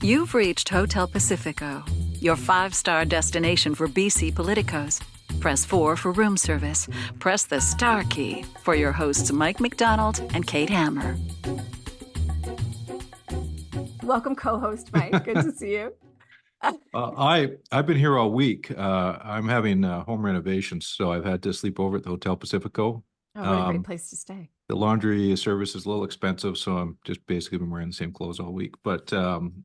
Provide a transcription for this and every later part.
You've reached Hotel Pacifico, your 5-star destination for BC politicos. Press 4 for room service. Press the star key for your hosts Mike McDonald and Kate Hammer. Welcome, co-host Mike. Good to see you. I've been here all week. I'm having home renovations, so I've had to sleep over at the Hotel Pacifico. Oh, what a great place to stay. The laundry service is a little expensive, so I'm just basically been wearing the same clothes all week, but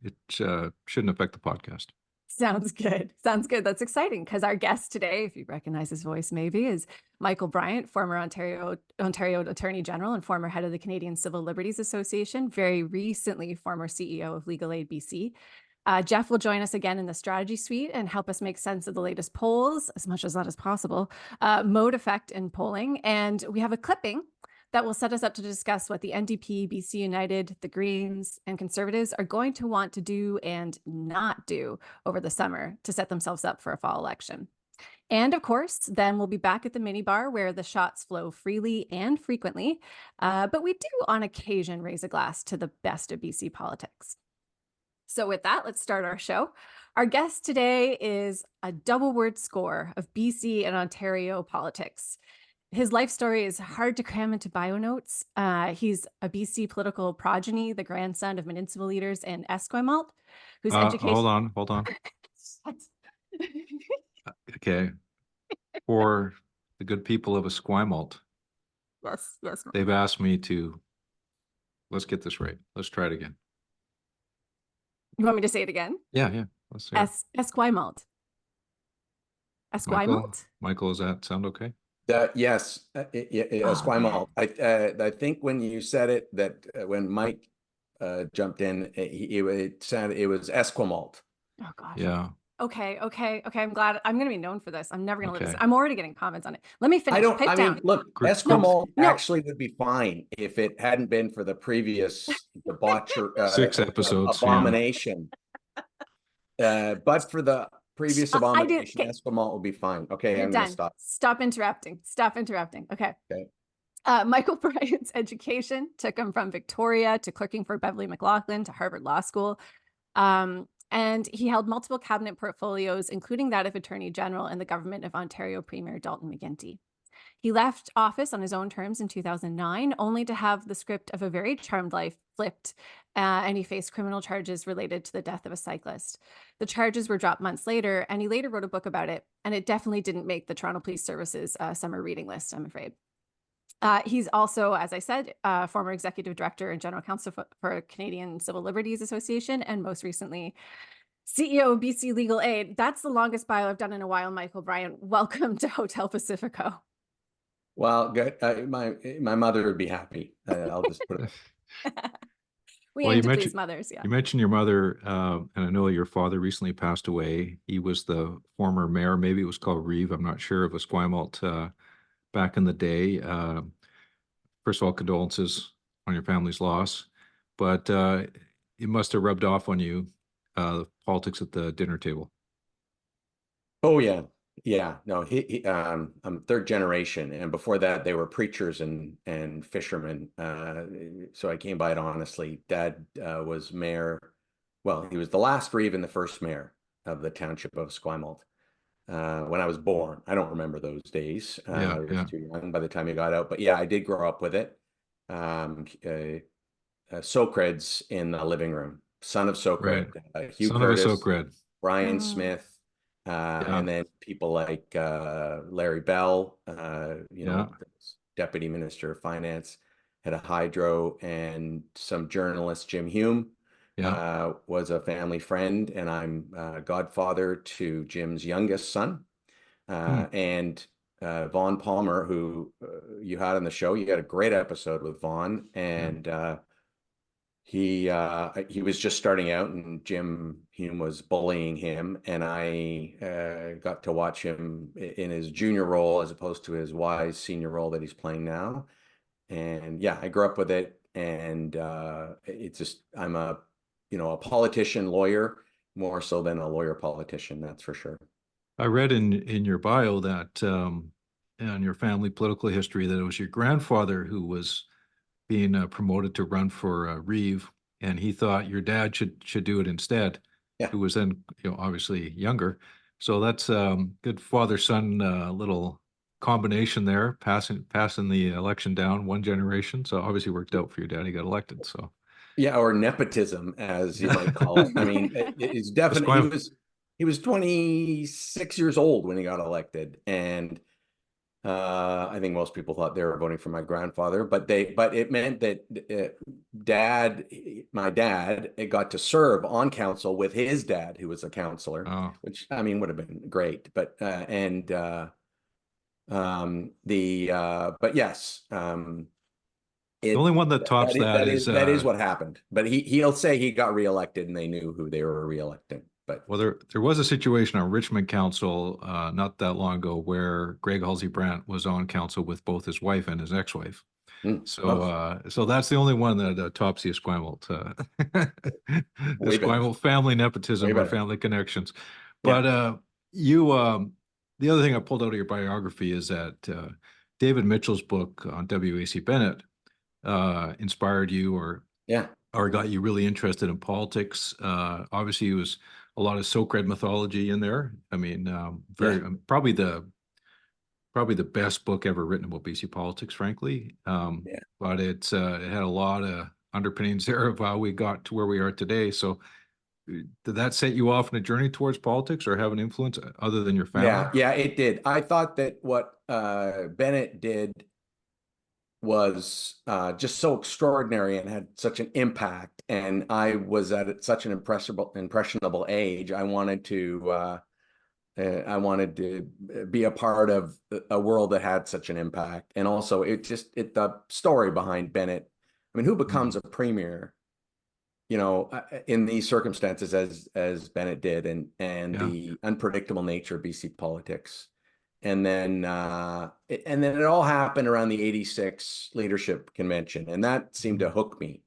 it shouldn't affect the podcast. Sounds good. Sounds good. That's exciting because our guest today, if you recognize his voice maybe, is Michael Bryant, former Ontario Attorney General and former head of the Canadian Civil Liberties Association, very recently former CEO of Legal Aid BC. Geoff will join us again in the strategy suite and help us make sense of the latest polls, as much as that is possible, mode effect in polling. And we have a clipping that will set us up to discuss what the NDP, BC United, the Greens, and Conservatives are going to want to do and not do over the summer to set themselves up for a fall election. And of course, then we'll be back at the minibar where the shots flow freely and frequently, but we do on occasion raise a glass to the best of BC politics. So with that, let's start our show. Our guest today is a double word score of BC and Ontario politics. His life story is hard to cram into bio notes. He's a BC political progeny, the grandson of municipal leaders in Esquimalt, whose education... Hold on. Okay. For the good people of Esquimalt. Yes. They've asked me to, let's get this right. Let's try it again. You want me to say it again? Yeah. Let's say Esquimalt. Esquimalt? Michael, does that sound okay? Yes, Esquimalt. I think when you said it, that when Mike jumped in, it sounded it was Esquimalt. Oh gosh. Yeah. Okay. I'm glad. I'm going to be known for this. I'm never going to let this. I'm already getting comments on it. Let me finish. Look, Esquimalt actually would be fine if it hadn't been for the previous debauchery, 6 episodes, abomination. But for the previous abomination, Esquimalt will be fine. Okay, you're I'm done. going to stop. Stop interrupting. Okay. Michael Bryant's education took him from Victoria to clerking for Beverly McLaughlin to Harvard Law School. And he held multiple cabinet portfolios, including that of Attorney General in the government of Ontario Premier Dalton McGuinty. He left office on his own terms in 2009, only to have the script of a very charmed life flipped, and he faced criminal charges related to the death of a cyclist. The charges were dropped months later, and he later wrote a book about it, and it definitely didn't make the Toronto Police Service's summer reading list, I'm afraid. He's also, as I said, former executive director and general counsel for Canadian Civil Liberties Association, and most recently, CEO of BC Legal Aid. That's the longest bio I've done in a while, Michael Bryant. Welcome to Hotel Pacifico. Well, good. My mother would be happy. I'll just put it. We aim to please mothers, yeah. You mentioned your mother, and I know your father recently passed away. He was the former mayor, maybe it was called Reeve, I'm not sure, of Esquimalt back in the day. First of all, condolences on your family's loss, but it must have rubbed off on you, the politics at the dinner table. Oh yeah. No, I'm third generation, and before that they were preachers and fishermen. So I came by it honestly. Dad was mayor. Well, he was the last Reeve and the first mayor of the township of Esquimalt. When I was born, I don't remember those days. I was too young by the time he got out. But yeah, I did grow up with it. Socred's in the living room. Son of Socred, Hugh Curtis, Brian Smith. And then people like Larry Bell, Deputy Minister of Finance, had a hydro, and some journalist, Jim Hume, was a family friend, and I'm godfather to Jim's youngest son. And Vaughn Palmer, who you had on the show. You had a great episode with Vaughn, and he was just starting out, and Jim Hume was bullying him, and I got to watch him in his junior role as opposed to his wise senior role that he's playing now. And yeah, I grew up with it, and it's just, I'm a politician, lawyer, more so than a lawyer politician, that's for sure. I read in your bio that on your family political history that it was your grandfather who was being promoted to run for Reeve and he thought your dad should do it instead, Yeah. who was then, obviously younger. So that's good father-son little combination there, passing the election down one generation. So obviously worked out for your dad. He got elected. So Yeah, or nepotism, as you might call it. I mean, it's definitely he was 26 years old when he got elected, and I think most people thought they were voting for my grandfather, but it meant that my dad, got to serve on council with his dad, who was a councillor, which I mean would have been great. But but yes, the only one that tops that is what happened. But he'll say he got reelected and they knew who they were reelecting. But well, there was a situation on Richmond Council not that long ago where Greg Halsey Brandt was on council with both his wife and his ex-wife. So that's the only one that tops the Esquimalt, Esquimalt family nepotism or family connections. But the other thing I pulled out of your biography is that David Mitchell's book on W.A.C. Bennett inspired you or got you really interested in politics. Obviously, it was a lot of Socred mythology in there. I mean, probably the best book ever written about BC politics, frankly. But it had a lot of underpinnings there of how we got to where we are today. So did that set you off in a journey towards politics or have an influence other than your family? Yeah, it did. I thought that what Bennett did was just so extraordinary and had such an impact. And I was at such an impressionable age. I wanted to be a part of a world that had such an impact. And also the story behind Bennett. I mean, who becomes a premier, in these circumstances as Bennett did, and the unpredictable nature of BC politics. And then it all happened around the 86 leadership convention. And that seemed to hook me.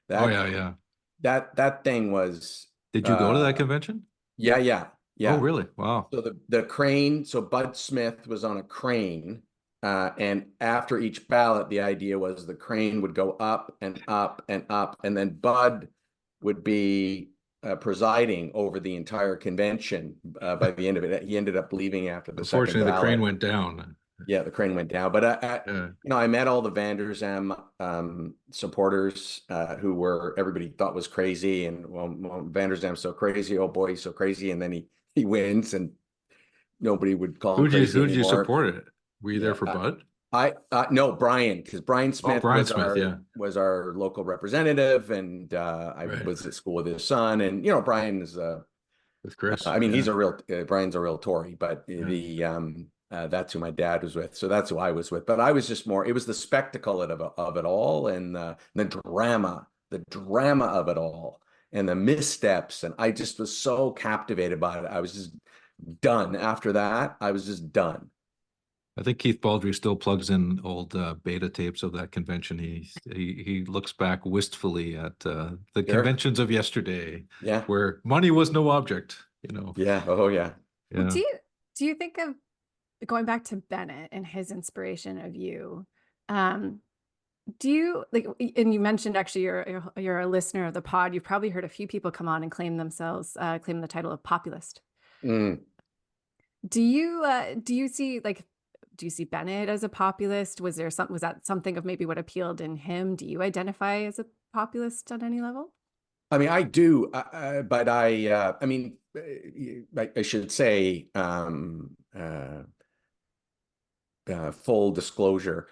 That thing was. Did you go to that convention? Yeah. Oh, really? Wow. So the crane, so Bud Smith was on a crane. And after each ballot, the idea was the crane would go up and up and up. And then Bud would be presiding over the entire convention by the end of it. He ended up leaving after the second ballot. Unfortunately, the crane went down. Yeah, the crane went down. But I met all the Van der Zalm supporters who everybody thought was crazy. And well, Van der Zalm's so crazy. Oh boy, he's so crazy. And then he wins, and nobody would call him crazy anymore. Who did you support it? Were you there for Bud? No, Brian, because Brian Smith was our local representative, and I was at school with his son, and Brian is with Chris. I mean, Brian's a real Tory, but that's who my dad was with, so that's who I was with. But I was just more. It was the spectacle of it all, and the drama of it all, and the missteps, and I just was so captivated by it. I was just done after that. I was just done. I think Keith Baldry still plugs in old beta tapes of that convention. He looks back wistfully at the conventions of yesterday, where money was no object. Yeah. Oh yeah. Well, do you think of going back to Bennett and his inspiration of you? Do you and you mentioned actually you're a listener of the pod. You've probably heard a few people come on and claim the title of populist. Mm. Do you see do you see Bennett as a populist? Was that something of maybe what appealed in him? Do you identify as a populist on any level? I mean, I do, but I mean, I should say, full disclosure,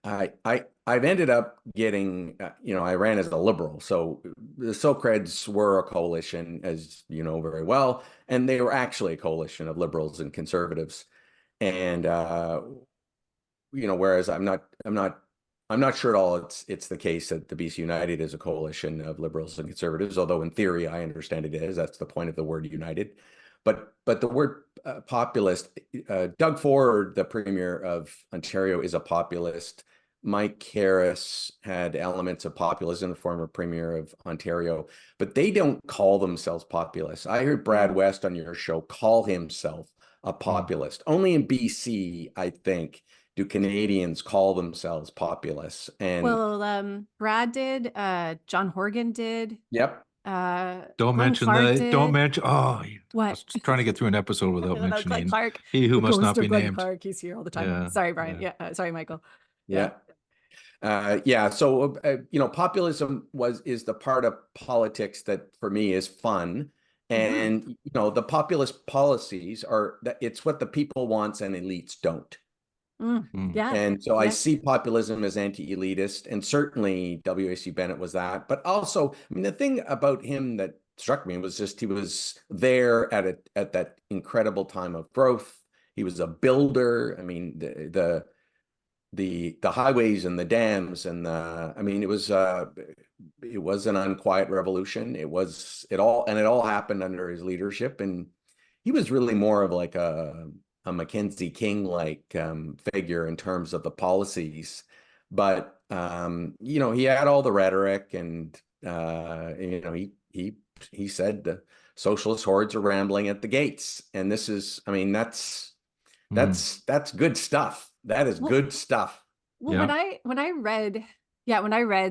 I've ended up getting, I ran as a liberal, so the Socreds were a coalition, as you know very well, and they were actually a coalition of liberals and conservatives. And whereas I'm not sure at all it's the case that the BC United is a coalition of liberals and conservatives, although in theory I understand it is. That's the point of the word united. But the word populist, Doug Ford, the Premier of Ontario, is a populist. Mike Harris had elements of populism, the former Premier of Ontario, but they don't call themselves populists. I heard Brad West on your show call himself a populist. Only in BC, I think, do Canadians call themselves populists? And Well, Brad did, John Horgan did, yep, Don't Glenn mention Clark the, don't did. mention, I What? was trying to get through an episode without No, Glenn mentioning Clark. he who It must goes not to be Glenn named. Clark. He's here all the time. Yeah, Sorry, Brian. yeah. Yeah. Sorry, Michael. yeah. Yeah. So, populism is the part of politics that for me is fun. And, the populist policies are that it's what the people wants and elites don't. Yeah. And so I Yeah. see populism as anti-elitist, and certainly W.A.C. Bennett was that. But also, I mean, the thing about him that struck me was just he was there at that incredible time of growth. He was a builder. I mean, the highways and the dams and I mean, it was an unquiet revolution. It all happened under his leadership, and he was really more of like a Mackenzie King like figure in terms of the policies. But he had all the rhetoric, and he said the socialist hordes are rambling at the gates, and this is, I mean, that's good stuff. That is good stuff. Well, when I read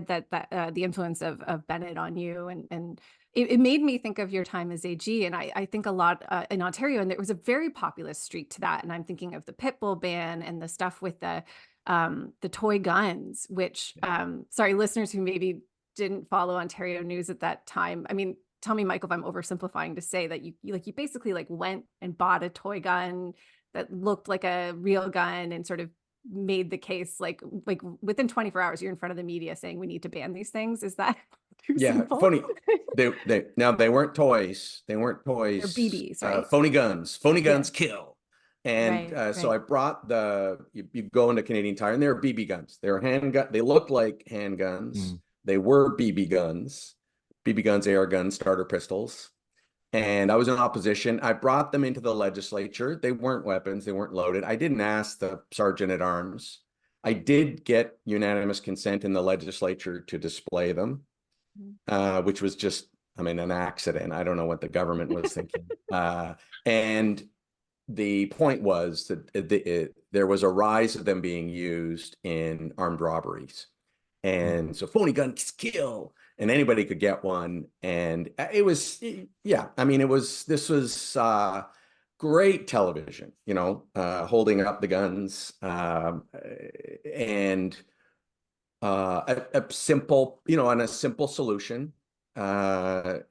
that the influence of Bennett on you, and it made me think of your time as AG, and I think a lot in Ontario, and there was a very populist streak to that. And I'm thinking of the pit bull ban and the stuff with the toy guns, which sorry, listeners who maybe didn't follow Ontario news at that time. I mean, tell me, Michael, if I'm oversimplifying to say that you basically like went and bought a toy gun that looked like a real gun and sort of made the case like within 24 hours you're in front of the media saying we need to ban these things. Is that too simple? Funny. They weren't toys. They're BBs, right? Phony guns kill. And so I brought you go into Canadian Tire, and they were BB guns. They were handgun. They looked like handguns. They were BB guns, AR guns, starter pistols. And I was in opposition. I brought them into the legislature. They weren't weapons. They weren't loaded. I didn't ask the sergeant at arms. I did get unanimous consent in the legislature to display them, which was just, I mean, an accident. I don't know what the government was thinking. And the point was that there was a rise of them being used in armed robberies. And so phony guns kill, and anybody could get one. And it was, I mean, this was great television, holding up the guns, and a simple, and a simple solution, and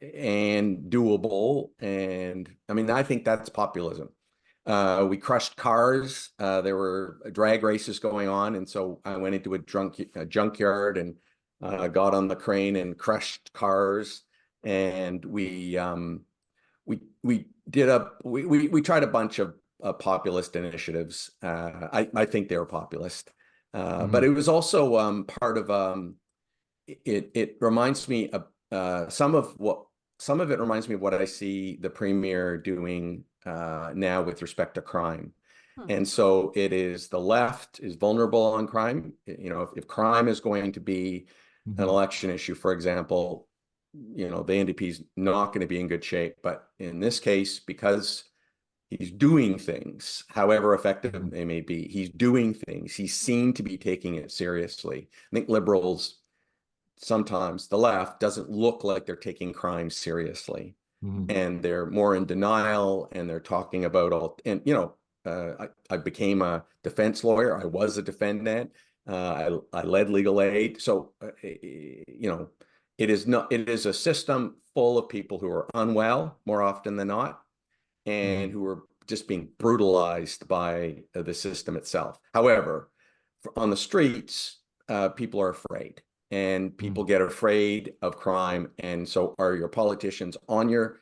doable. And I mean, I think that's populism. We crushed cars. There were drag races going on, and so I went into a junkyard and got on the crane and crushed cars. And we tried a bunch of populist initiatives. I think they were populist, but it was also part of it reminds me of some of it reminds me of what I see the premier doing now with respect to crime. And so it is, the left is vulnerable on crime. If crime is going to be an election issue, for example, the NDP is not going to be in good shape. But in this case, because he's doing things, however effective they may be, he's doing things. He seemed to be taking it seriously. I think Liberals, sometimes the left doesn't look like they're taking crime seriously. And they're more in denial, and they're talking about all, and I became a defense lawyer. I was a defendant. I led legal aid. So it is a system full of people who are unwell more often than not, and who are just being brutalized by the system itself. However, on the streets, people are afraid. And people get afraid of crime. And so are your politicians on your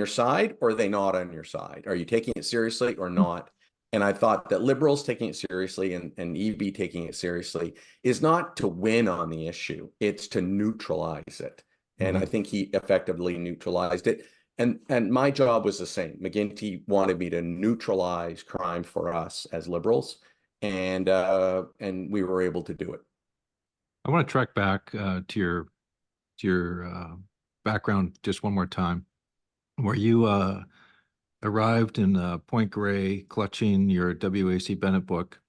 side, or are they not on your side? Are you taking it seriously or not? And I thought that Liberals taking it seriously and EB taking it seriously is not to win on the issue. It's to neutralize it. And I think he effectively neutralized it. And my job was the same. McGuinty wanted me to neutralize crime for us as Liberals. And we were able to do it. I want to track back to your background just one more time, where you arrived in Point Grey, clutching your W.A.C. Bennett book,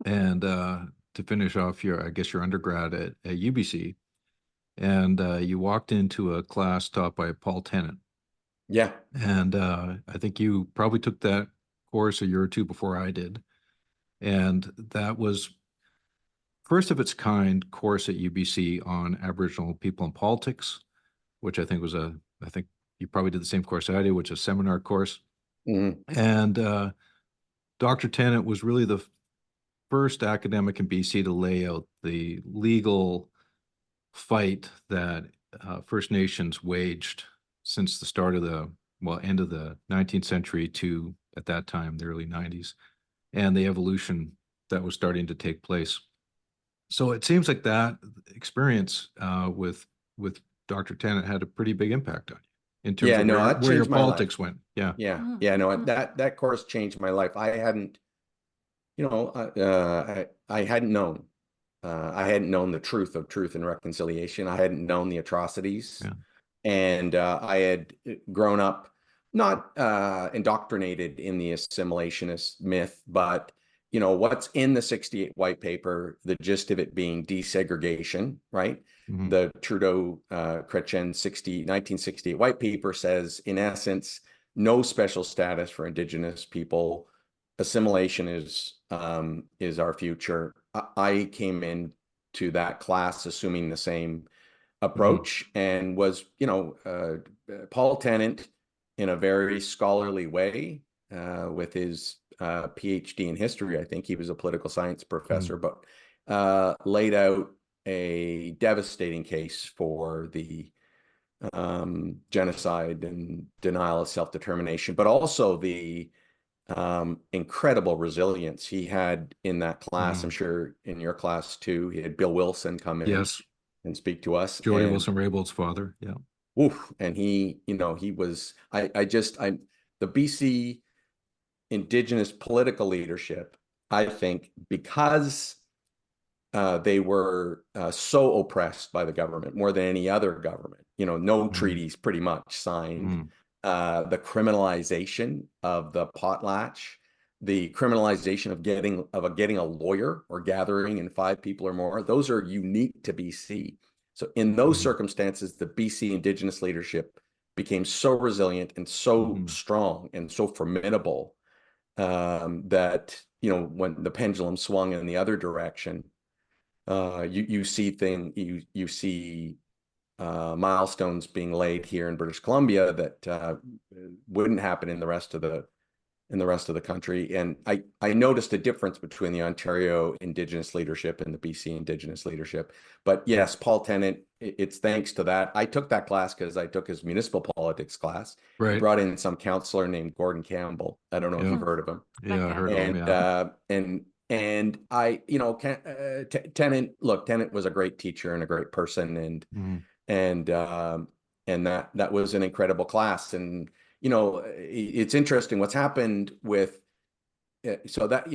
and to finish off your, I guess, your undergrad at UBC, and you walked into a class taught by Paul Tennant. Yeah. And I think you probably took that course a year or two before I did. And that was first of its kind course at UBC on Aboriginal people and politics, which I think was I think you probably did the same course I did, which is a seminar course. Mm-hmm. And Dr. Tennant was really the first academic in BC to lay out the legal fight that First Nations waged since the start of the, well, end of the 19th century to, at that time, the early 90s, and the evolution that was starting to take place. So it seems like that experience with Dr. Tennant had a pretty big impact on you in terms Yeah, of no, that where your changed my life. politics went. Yeah. Yeah, no, that course changed my life. I hadn't, I hadn't known. I hadn't known the truth of Truth and Reconciliation. I hadn't known the atrocities. Yeah. And I had grown up not indoctrinated in the assimilationist myth, but what's in the 68 white paper, the gist of it being desegregation, right? Mm-hmm. The Trudeau-Chrétien 1968 white paper says, in essence, no special status for Indigenous people. Assimilation is our future. I came into that class assuming the same approach, and was, Paul Tennant, in a very scholarly way, with his PhD in history. I think he was a political science professor, but laid out a devastating case for the genocide and denial of self-determination, but also the incredible resilience he had in that class. I'm sure in your class too. He had Bill Wilson come in. Yes. And speak to us. Joy Wilson-Raybould's father. Yeah. Oof, and he was, the BC Indigenous political leadership, I think, because they were so oppressed by the government more than any other government, no treaties pretty much signed, the criminalization of the potlatch, the criminalization of getting a lawyer or gathering in 5 people or more, those are unique to BC. So in those circumstances, the BC Indigenous leadership became so resilient and so strong and so formidable that, when the pendulum swung in the other direction, you see milestones being laid here in British Columbia that wouldn't happen in the rest of the country. And I noticed a difference between the Ontario Indigenous leadership and the BC Indigenous leadership. But yes, Paul Tennant, it's thanks to that. I took that class because I took his municipal politics class. Right. He brought in some counselor named Gordon Campbell. I don't know if you've heard of him. Yeah, I heard of him. Yeah. And I, Tennant was a great teacher and a great person, and that was an incredible class. And it's interesting what's happened with, so that,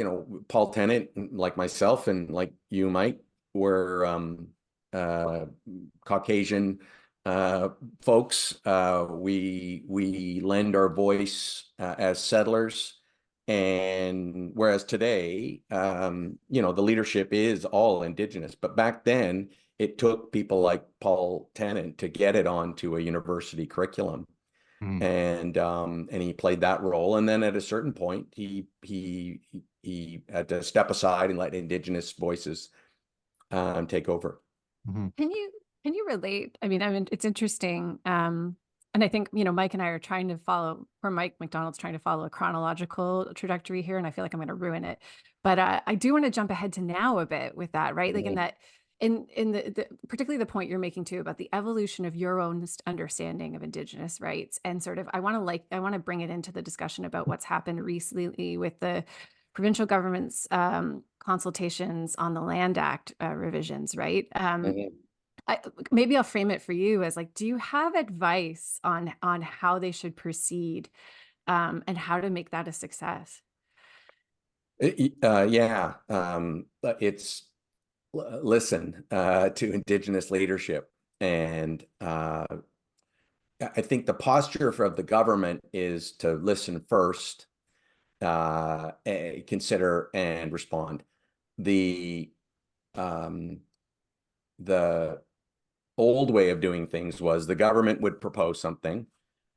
Paul Tennant, like myself and like you, Mike, were Caucasian folks. We lend our voice as settlers. And whereas today, the leadership is all Indigenous, but back then it took people like Paul Tennant to get it onto a university curriculum. And he played that role. And then at a certain point, he had to step aside and let Indigenous voices take over. Can you relate? I mean, it's interesting. And I think, Mike and I are trying to follow, or Mike McDonald's trying to follow a chronological trajectory here. And I feel like I'm going to ruin it. But I do want to jump ahead to now a bit with that, right? Like in that, in the particularly the point you're making too about the evolution of your own understanding of Indigenous rights, and sort of I want to bring it into the discussion about what's happened recently with the provincial government's consultations on the Land Act revisions, right? Maybe I'll frame it for you as like, do you have advice on how they should proceed and how to make that a success? Yeah, it's listen to Indigenous leadership. And I think the posture of the government is to listen first, consider and respond. the the old way of doing things was the government would propose something.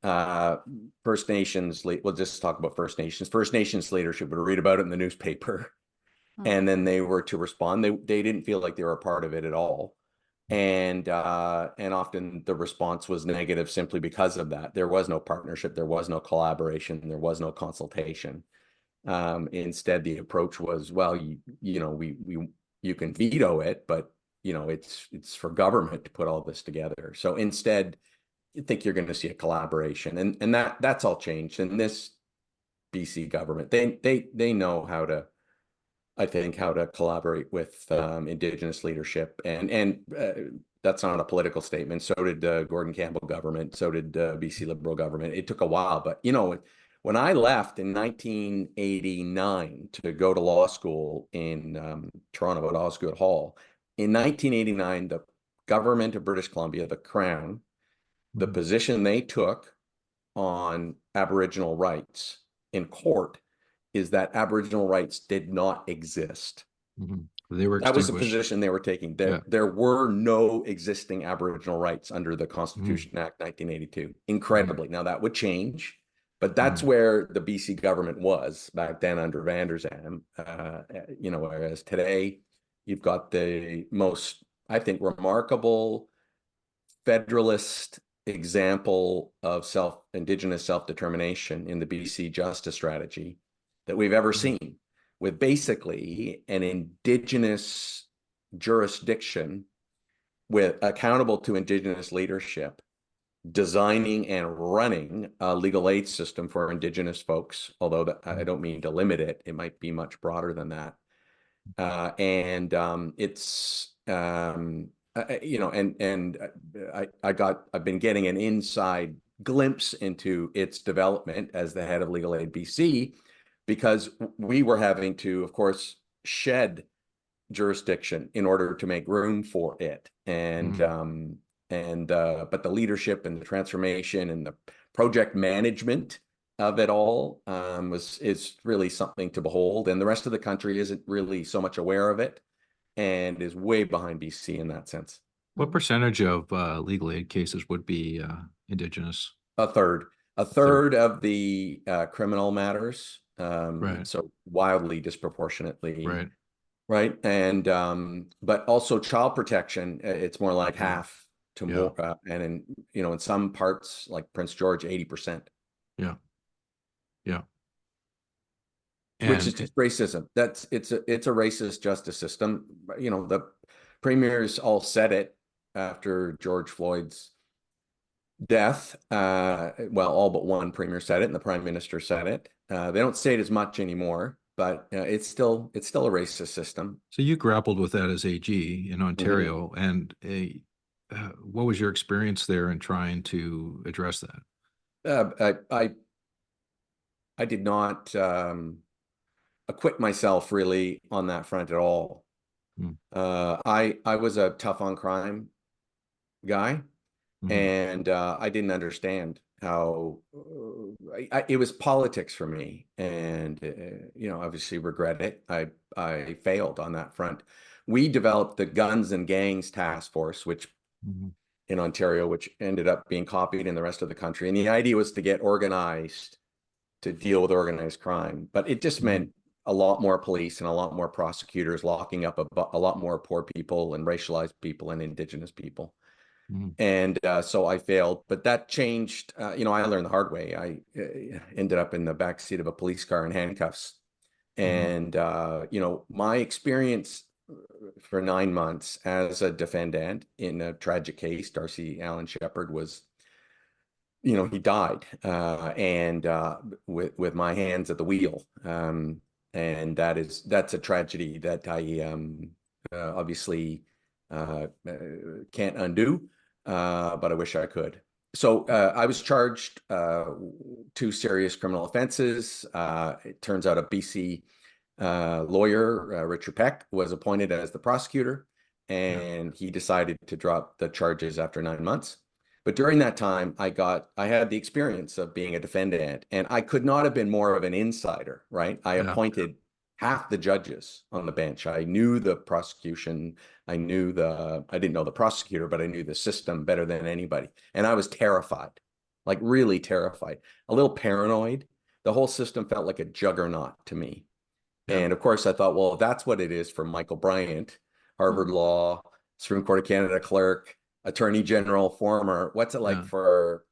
First Nations, we'll just talk about First Nations. First Nations leadership would read about it in the newspaper, and then they were to respond. They didn't feel like they were a part of it at all. And often the response was negative simply because of that. There was no partnership, there was no collaboration, there was no consultation. Instead, the approach was, well, you can veto it, but it's for government to put all this together. So instead, you think you're going to see a collaboration, and that's all changed. And this BC government, they know how to, I think, how to collaborate with Indigenous leadership, and that's not a political statement. So did Gordon Campbell government. So did BC Liberal government. It took a while, but when I left in 1989 to go to law school in Toronto at Osgoode Hall, in 1989, the government of British Columbia, the Crown, the position they took on Aboriginal rights in court is that Aboriginal rights did not exist. They were that was the position they were taking. There were no existing Aboriginal rights under the Constitution Act 1982. Incredibly. Now that would change, but that's where the BC government was back then under Van der Zalm. Whereas today you've got the most, I think, remarkable federalist example of Indigenous self-determination in the BC justice strategy that we've ever seen, with basically an Indigenous jurisdiction accountable to Indigenous leadership, designing and running a legal aid system for Indigenous folks, although I don't mean to limit it. It might be much broader than that. I've been getting an inside glimpse into its development as the head of Legal Aid BC, because we were having to, of course, shed jurisdiction in order to make room for it. But the leadership and the transformation and the project management of it all is really something to behold. And the rest of the country isn't really so much aware of it and is way behind BC in that sense. What percentage of legal aid cases would be Indigenous? A third of the criminal matters. So wildly disproportionately. Right. And but also child protection, it's more like half to more. And in some parts like Prince George, 80%. Which is just racism. It's a racist justice system. The premiers all said it after George Floyd's death. All but one premier said it, and the prime minister said it. They don't say it as much anymore, but it's still a racist system. So you grappled with that as AG in Ontario, and what was your experience there in trying to address that? I did not acquit myself really on that front at all. I was a tough on crime guy, and I didn't understand how it was politics for me, and obviously regret it. I failed on that front. We developed the Guns and Gangs Task Force, which in Ontario, which ended up being copied in the rest of the country. And the idea was to get organized to deal with organized crime, but it just meant a lot more police and a lot more prosecutors locking up a lot more poor people and racialized people and Indigenous people. And so I failed, but that changed. I learned the hard way. I ended up in the backseat of a police car in handcuffs. And, my experience for 9 months as a defendant in a tragic case, Darcy Allen Shepherd was, he died with my hands at the wheel. And that's a tragedy that I obviously can't undo, but I wish I could. So I was charged 2 serious criminal offenses. It turns out a BC lawyer, Richard Peck, was appointed as the prosecutor, and he decided to drop the charges after 9 months. But during that time, I had the experience of being a defendant, and I could not have been more of an insider, right? I appointed half the judges on the bench. I knew the prosecution. I didn't know the prosecutor, but I knew the system better than anybody. And I was terrified, like really terrified, a little paranoid. The whole system felt like a juggernaut to me. Yeah. And of course, I thought, well, if that's what it is for Michael Bryant, Harvard Law, Supreme Court of Canada clerk, Attorney General, former, what's it like for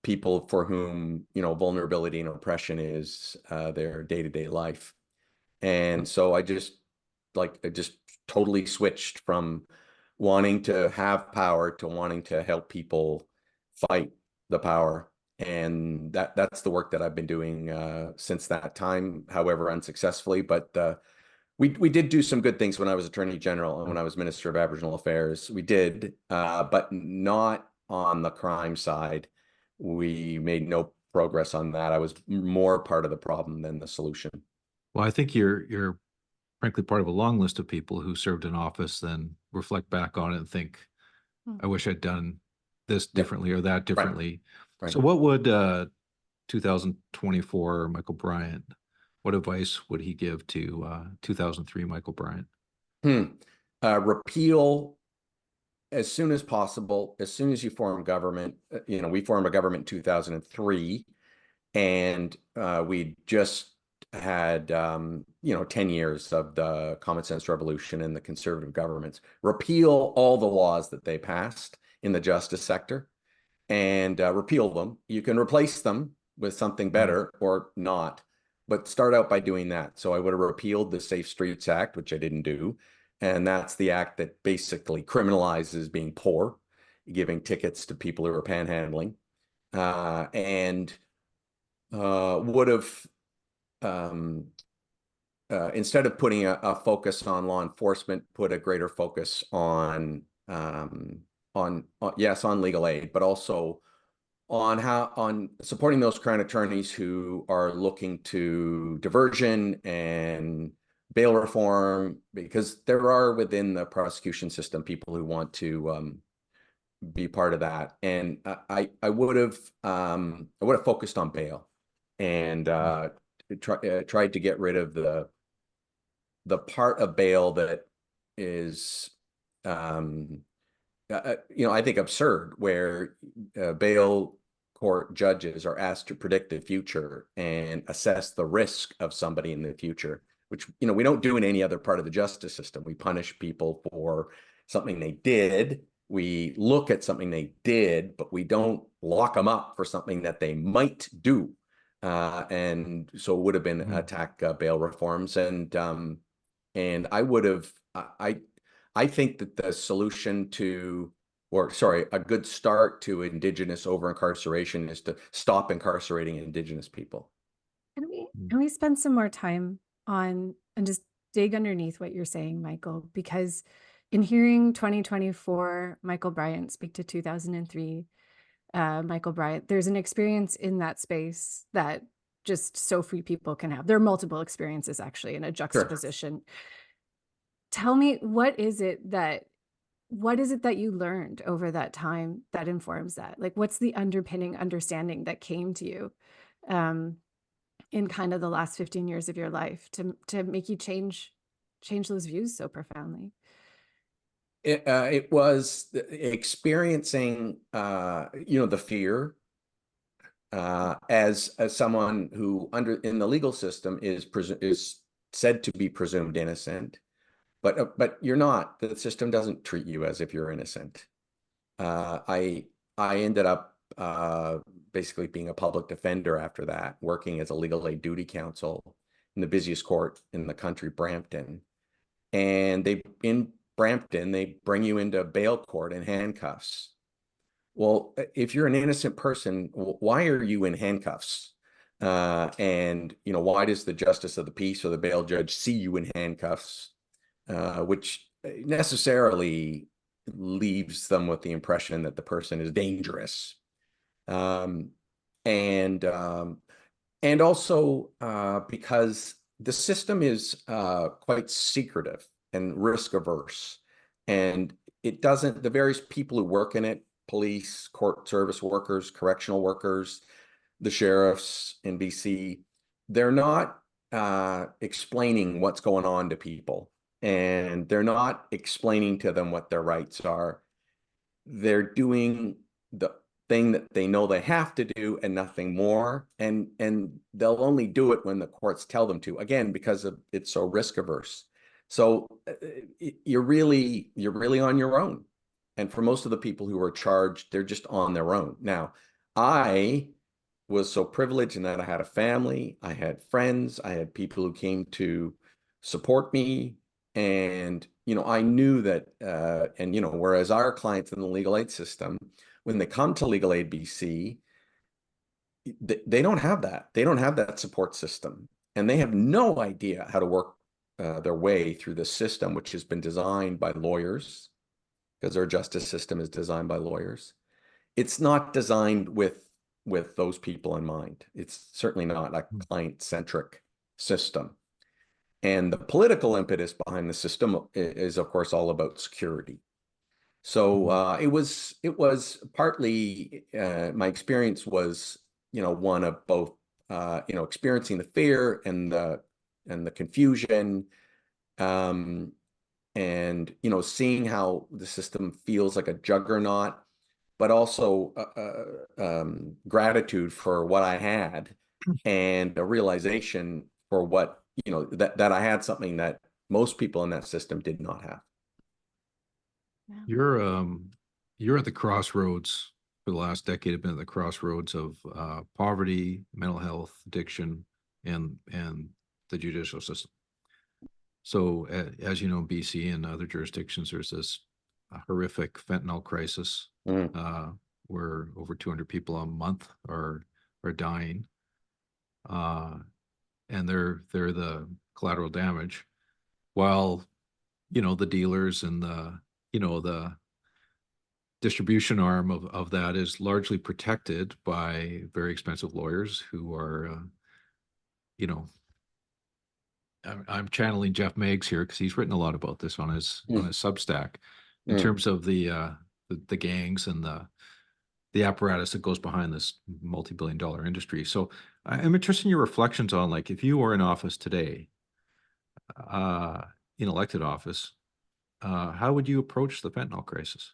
people for whom, vulnerability and oppression is their day-to-day life? And so I just totally switched from wanting to have power to wanting to help people fight the power. And that's the work that I've been doing since that time, however unsuccessfully. But we did do some good things when I was Attorney General and when I was Minister of Aboriginal Affairs. We did, but not on the crime side. We made no progress on that. I was more part of the problem than the solution. Well, I think you're frankly part of a long list of people who served in office, then reflect back on it and think, I wish I'd done this differently or that differently. Right. So what would 2024 Michael Bryant, what advice would he give to 2003 Michael Bryant? Repeal as soon as possible, as soon as you form government. We formed a government in 2003, and we just had 10 years of the common sense revolution and the conservative governments. Repeal all the laws that they passed in the justice sector and repeal them. You can replace them with something better or not, but start out by doing that. So I would have repealed the Safe Streets Act, which I didn't do. And that's the act that basically criminalizes being poor, giving tickets to people who are panhandling, and would have, instead of putting a focus on law enforcement, put a greater focus on legal aid, but also on supporting those Crown attorneys who are looking to diversion and bail reform, because there are within the prosecution system people who want to be part of that. And I would have focused on bail and tried to get rid of the part of bail that is I think absurd, where bail court judges are asked to predict the future and assess the risk of somebody in the future, which we don't do in any other part of the justice system. We punish people for something they did. We look at something they did, but we don't lock them up for something that they might do. And so it would have been attack bail reforms, and I would have I think that the solution a good start to Indigenous over-incarceration is to stop incarcerating Indigenous people. Can we spend some more time on and just dig underneath what you're saying, Michael? Because in hearing 2024 Michael Bryant speak to 2003 Michael Bryant, there's an experience in that space that just so few people can have. There are multiple experiences actually in a juxtaposition. Sure. Tell me, what is it that you learned over that time that informs that? Like, what's the underpinning understanding that came to you in kind of the last 15 years of your life to make you change those views so profoundly? It was experiencing, the fear as someone who in the legal system is said to be presumed innocent. But you're not. The system doesn't treat you as if you're innocent. I ended up basically being a public defender after that, working as a legal aid duty counsel in the busiest court in the country, Brampton. And in Brampton, they bring you into bail court in handcuffs. Well, if you're an innocent person, why are you in handcuffs? And why does the justice of the peace or the bail judge see you in handcuffs? Which necessarily leaves them with the impression that the person is dangerous. And also because the system is quite secretive and risk averse. And the various people who work in it, police, court service workers, correctional workers, the sheriffs in BC, they're not explaining what's going on to people, and they're not explaining to them what their rights are. They're doing the thing that they know they have to do and nothing more, and they'll only do it when the courts tell them to, again, because it's so risk averse. So you're really on your own. And for most of the people who are charged, they're just on their own. Now, I was so privileged in that I had a family, I had friends, I had people who came to support me. And, I knew that, whereas our clients in the legal aid system, when they come to Legal Aid BC, they don't have that. They don't have that support system. And they have no idea how to work their way through the system, which has been designed by lawyers, because our justice system is designed by lawyers. It's not designed with those people in mind. It's certainly not a client-centric system. And the political impetus behind the system is, of course, all about security. So it was partly my experience was, one of both, experiencing the fear and the confusion, and seeing how the system feels like a juggernaut, but also gratitude for what I had, and a realization for what, that I had something that most people in that system did not have. You're at the crossroads for the last decade. Have been at the crossroads of poverty, mental health, addiction, and the judicial system. So as you know, in BC and other jurisdictions, there's this horrific fentanyl crisis, where over 200 people a month are dying, and they're the collateral damage, while the dealers and the distribution arm of that is largely protected by very expensive lawyers who are, I'm channeling Geoff Meggs here because he's written a lot about this on his Substack, in terms of the gangs and the apparatus that goes behind this multi-billion-dollar industry. So I'm interested in your reflections on, like, if you were in office today, in elected office, how would you approach the fentanyl crisis?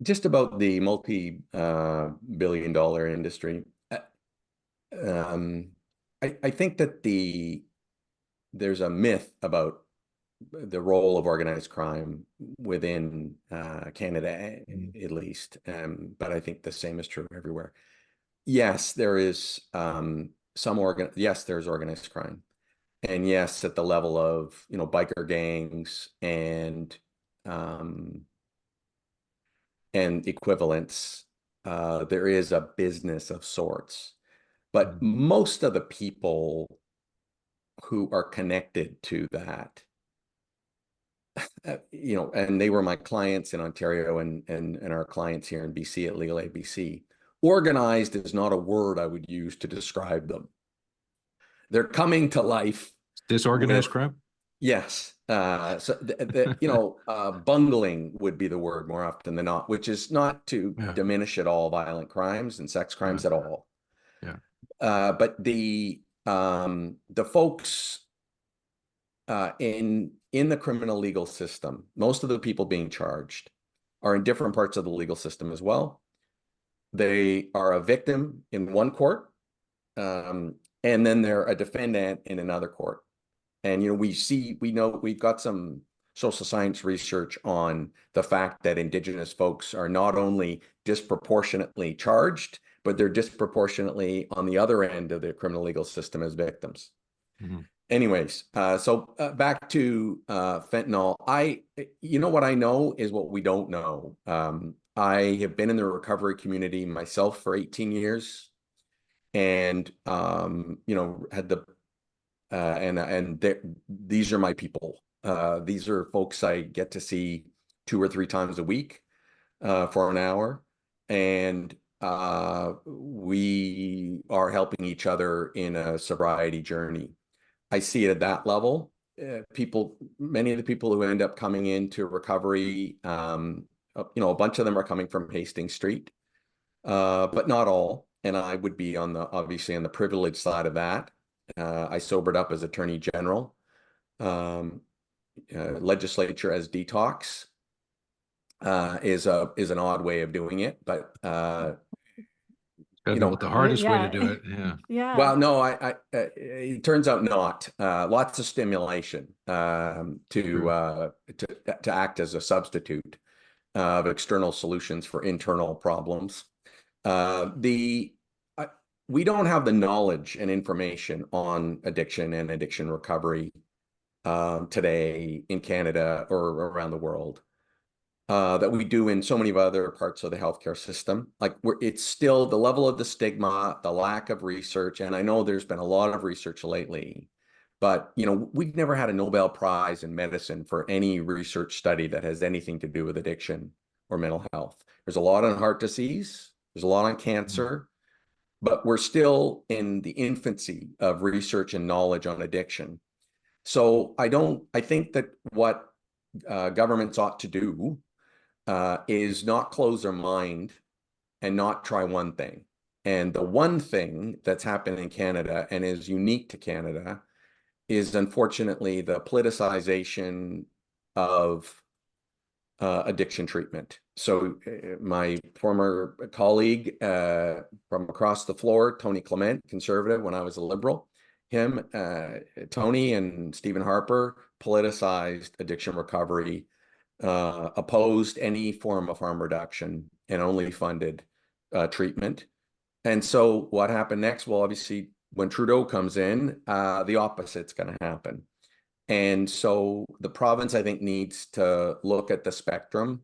Just about the multi-billion-dollar industry. I think that there's a myth about the role of organized crime within Canada, at least, but I think the same is true everywhere. Yes, there is yes, there's organized crime, and yes, at the level of biker gangs and equivalents, there is a business of sorts. But most of the people who are connected to that, and they were my clients in Ontario and our clients here in BC at Legal Aid BC, organized is not a word I would use to describe them. They're coming to life. Disorganized crime? Yes. Bungling would be the word more often than not, which is not to diminish at all violent crimes and sex crimes at all. Yeah. But the folks in the criminal legal system, most of the people being charged are in different parts of the legal system as well. They are a victim in one court, and then they're a defendant in another court. And we know we've got some social science research on the fact that Indigenous folks are not only disproportionately charged, but they're disproportionately on the other end of the criminal legal system as victims. Anyways, so back to fentanyl. What I know is what we don't know. I have been in the recovery community myself for 18 years, and had the these are my people. These are folks I get to see 2 or 3 times a week for an hour, and we are helping each other in a sobriety journey. I see it at that level. Many of the people who end up coming into recovery, a bunch of them are coming from Hastings Street, but not all. and I would be on obviously on the privileged side of that. I sobered up as Attorney General. Legislature as detox is an odd way of doing it, but Gotta know what the hardest way to do it. Yeah. Yeah. Well, no, it turns out not. Lots of stimulation to act as a substitute of external solutions for internal problems. We don't have the knowledge and information on addiction and addiction recovery today in Canada or around the world that we do in so many other parts of the healthcare system. Like it's still the level of the stigma, the lack of research, and I know there's been a lot of research lately, but we've never had a Nobel Prize in medicine for any research study that has anything to do with addiction or mental health. There's a lot on heart disease, there's a lot on cancer, but we're still in the infancy of research and knowledge on addiction. So I think that what governments ought to do is not close their mind and not try one thing. And the one thing that's happened in Canada and is unique to Canada is unfortunately the politicization of addiction treatment. So my former colleague from across the floor, Tony Clement, Conservative when I was a Liberal, Tony and Stephen Harper politicized addiction recovery, opposed any form of harm reduction, and only funded treatment. And so what happened next? Well, obviously, when Trudeau comes in, the opposite's going to happen. And so the province, I think, needs to look at the spectrum,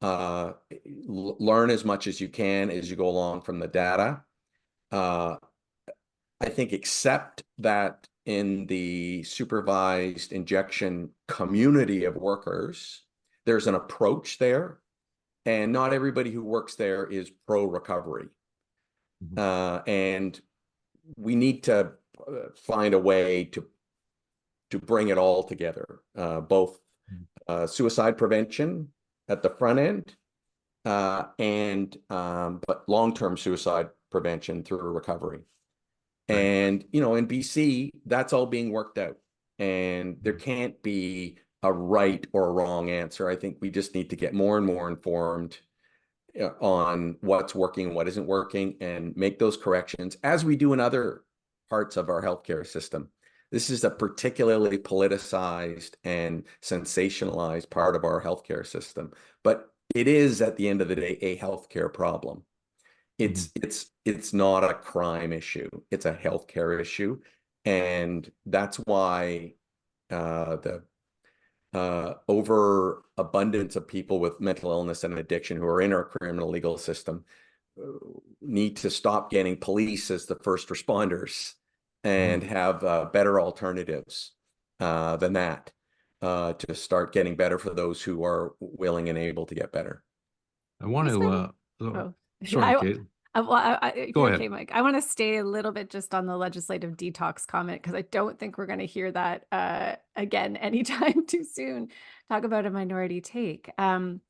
learn as much as you can as you go along from the data. I think accept that in the supervised injection community of workers, there's an approach there, and not everybody who works there is pro-recovery. And we need to find a way to bring it all together, both suicide prevention at the front end, but long-term suicide prevention through recovery. And, in BC, that's all being worked out. And there can't be a right or a wrong answer. I think we just need to get more and more informed on what's working, what isn't working, and make those corrections as we do in other parts of our healthcare system. This is a particularly politicized and sensationalized part of our healthcare system, but it is at the end of the day a healthcare problem. It's not a crime issue. It's a healthcare issue. And that's why the overabundance of people with mental illness and addiction who are in our criminal legal system need to stop getting police as the first responders and have better alternatives than that to start getting better for those who are willing and able to get better. I want to... Sorry, Kate. Go ahead. Okay, Mike. I want to stay a little bit just on the legislative detox comment, because I don't think we're going to hear that again anytime too soon. Talk about a minority take. And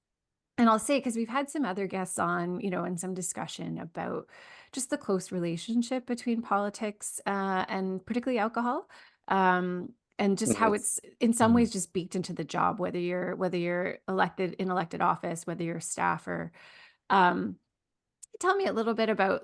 I'll say, because we've had some other guests on, and some discussion about just the close relationship between politics and particularly alcohol. And just how it's in some ways just baked into the job, whether you're elected in elected office, whether you're staff or tell me a little bit about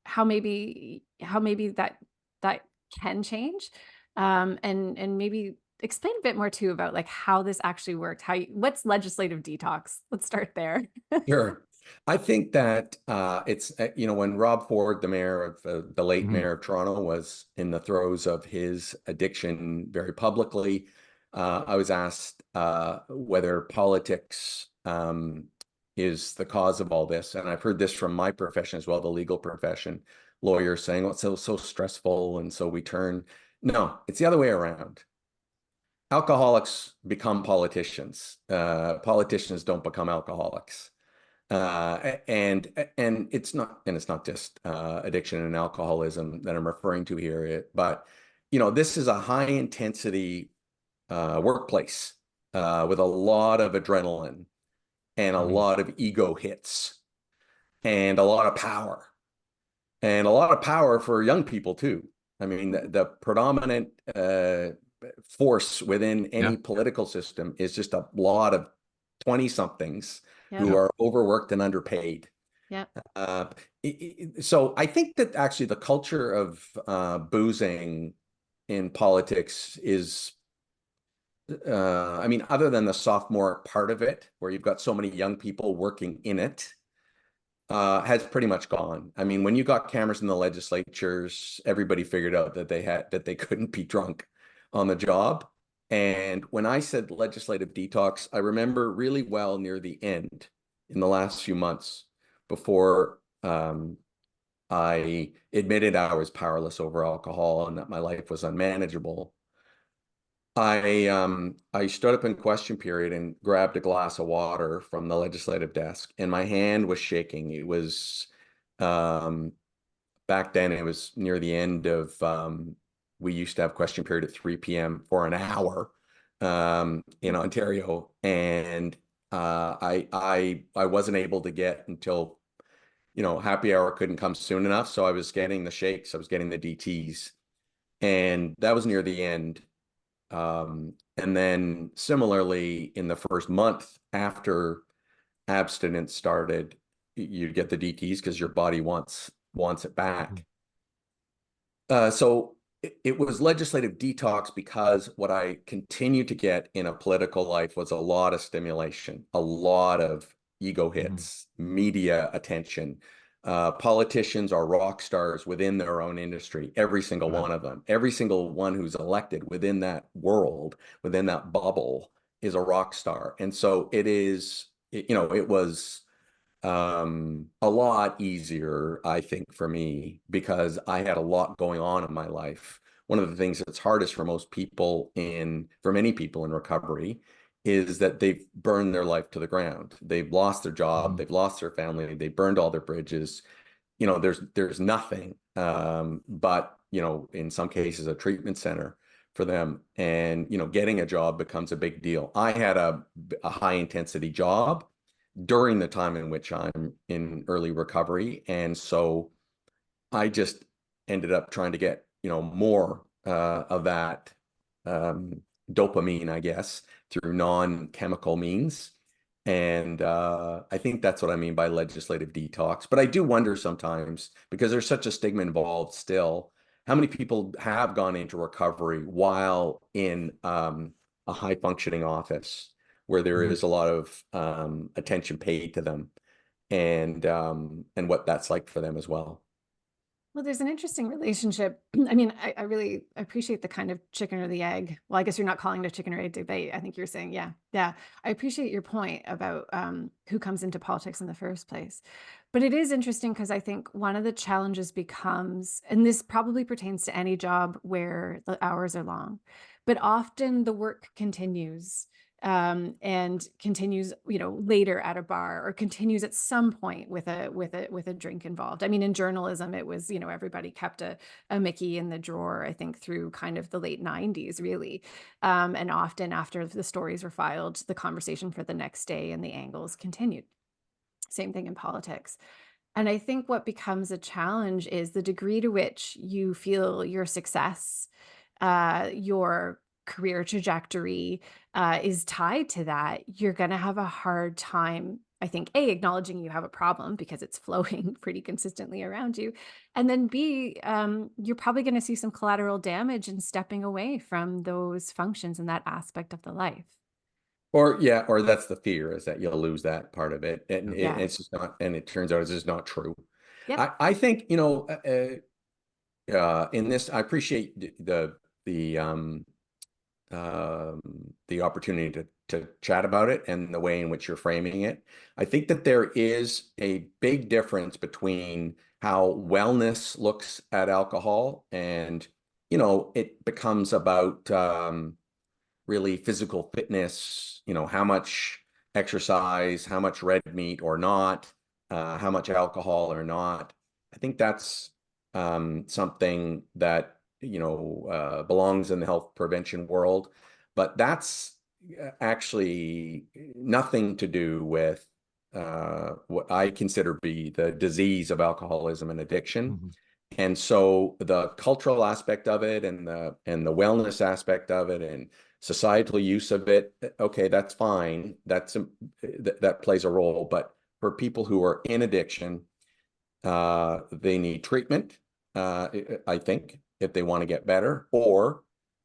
how maybe that can change, and maybe explain a bit more too about how this actually worked. What's legislative detox? Let's start there. Sure. I think that it's when Rob Ford, the mayor of the late mayor of Toronto, was in the throes of his addiction very publicly, I was asked whether politics is the cause of all this. And I've heard this from my profession as well, the legal profession, lawyers saying, it's so stressful. And so we turn. No, it's the other way around. Alcoholics become politicians. Politicians don't become alcoholics. And it's not just addiction and alcoholism that I'm referring to here, but this is a high intensity workplace with a lot of adrenaline and a lot of ego hits and a lot of power. and a lot of power for young people too. I mean, the predominant force within any political system is just a lot of 20-somethings who are overworked and underpaid. Yeah. So I think that actually the culture of boozing in politics is, I mean, other than the sophomore part of it, where you've got so many young people working in it, has pretty much gone. I mean, when you got cameras in the legislatures, everybody figured out that they couldn't be drunk on the job. And when I said legislative detox, I remember really well near the end, in the last few months, before I admitted I was powerless over alcohol and that my life was unmanageable. I stood up in question period and grabbed a glass of water from the legislative desk, and my hand was shaking. It was back then, it was near the end of we used to have question period at 3 p.m. for an hour in Ontario, and I wasn't able to get until, happy hour couldn't come soon enough, so I was getting the shakes, I was getting the DTs, and that was near the end. And then similarly, in the first month after abstinence started, you get the DTs because your body wants it back. So it was legislative detox because what I continued to get in a political life was a lot of stimulation, a lot of ego hits, media attention. Politicians are rock stars within their own industry, every single one of them. Every single one who's elected within that world, within that bubble, is a rock star. And so it was a lot easier, I think, for me, because I had a lot going on in my life. One of the things that's hardest for many people in recovery, is that they've burned their life to the ground. They've lost their job, they've lost their family, they burned all their bridges. There's nothing, but, in some cases, a treatment center for them. And, getting a job becomes a big deal. I had a high intensity job during the time in which I'm in early recovery. And so I just ended up trying to get, more of that dopamine, I guess, through non-chemical means. And I think that's what I mean by legislative detox. But I do wonder sometimes, because there's such a stigma involved still, how many people have gone into recovery while in a high functioning office where there is a lot of attention paid to them, and what that's like for them as well. Well, there's an interesting relationship. I mean, I really appreciate the kind of chicken or the egg. Well, I guess you're not calling it a chicken or egg debate. I think you're saying, yeah. I appreciate your point about who comes into politics in the first place. But it is interesting because I think one of the challenges becomes, and this probably pertains to any job where the hours are long, but often the work continues. And continues, later at a bar, or continues at some point with a drink involved. I mean, in journalism, it was, everybody kept a Mickey in the drawer, I think, through kind of the late 90s, really. And often after the stories were filed, the conversation for the next day and the angles continued. Same thing in politics. And I think what becomes a challenge is the degree to which you feel your success, your career trajectory is tied to that. You're going to have a hard time, I think, A, acknowledging you have a problem because it's flowing pretty consistently around you. And then B, you're probably going to see some collateral damage in stepping away from those functions and that aspect of the life. Or that's the fear, is that you'll lose that part of it. And it's just not, and it turns out it's just not true. Yep. I think, in this, I appreciate the opportunity to chat about it and the way in which you're framing it. I think that there is a big difference between how wellness looks at alcohol, and, it becomes about really physical fitness, how much exercise, how much red meat or not, how much alcohol or not. I think that's something that belongs in the health prevention world, but that's actually nothing to do with what I consider be the disease of alcoholism and addiction. Mm-hmm. And so the cultural aspect of it and the wellness aspect of it and societal use of it, okay, that's fine. That plays a role. But for people who are in addiction, they need treatment, I think, if they want to get better, or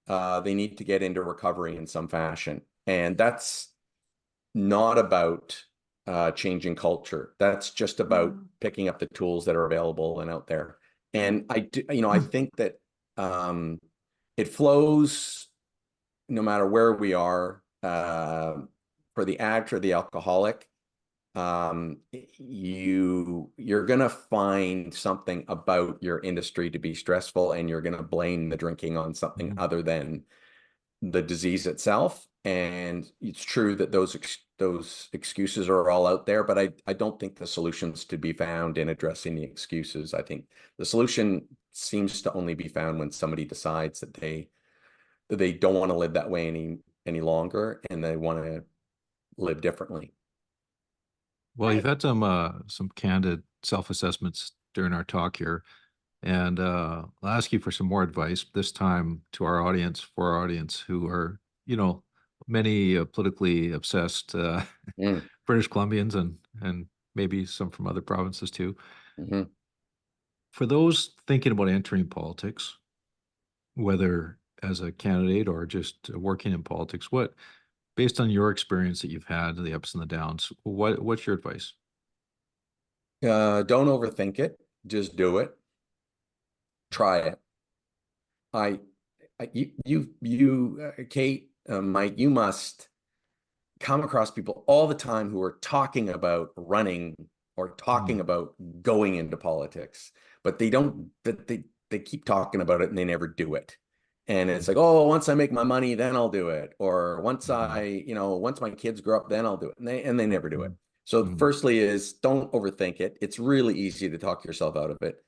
they need to get into recovery in some fashion. And that's not about changing culture. That's just about picking up the tools that are available and out there. And I think that it flows no matter where we are. For the addict or the alcoholic, you're gonna find something about your industry to be stressful, and you're gonna blame the drinking on something other than the disease itself. And it's true that those excuses are all out there, but I don't think the solution's to be found in addressing the excuses. I think the solution seems to only be found when somebody decides that they don't want to live that way any longer, and they want to live differently. Well, you've had some candid self-assessments during our talk here, and I'll ask you for some more advice this time to our audience, for our audience who are, many politically obsessed British Columbians and maybe some from other provinces too. Mm-hmm. For those thinking about entering politics, whether as a candidate or just working in politics, based on your experience that you've had, the ups and the downs, what's your advice? Don't overthink it. Just do it. Try it. Kate, Mike, you must come across people all the time who are talking about running or talking about going into politics, but they keep talking about it and they never do it. And it's like, oh, once I make my money, then I'll do it. Or once once my kids grow up, then I'll do it. And they never do it. So firstly is don't overthink it. It's really easy to talk yourself out of it.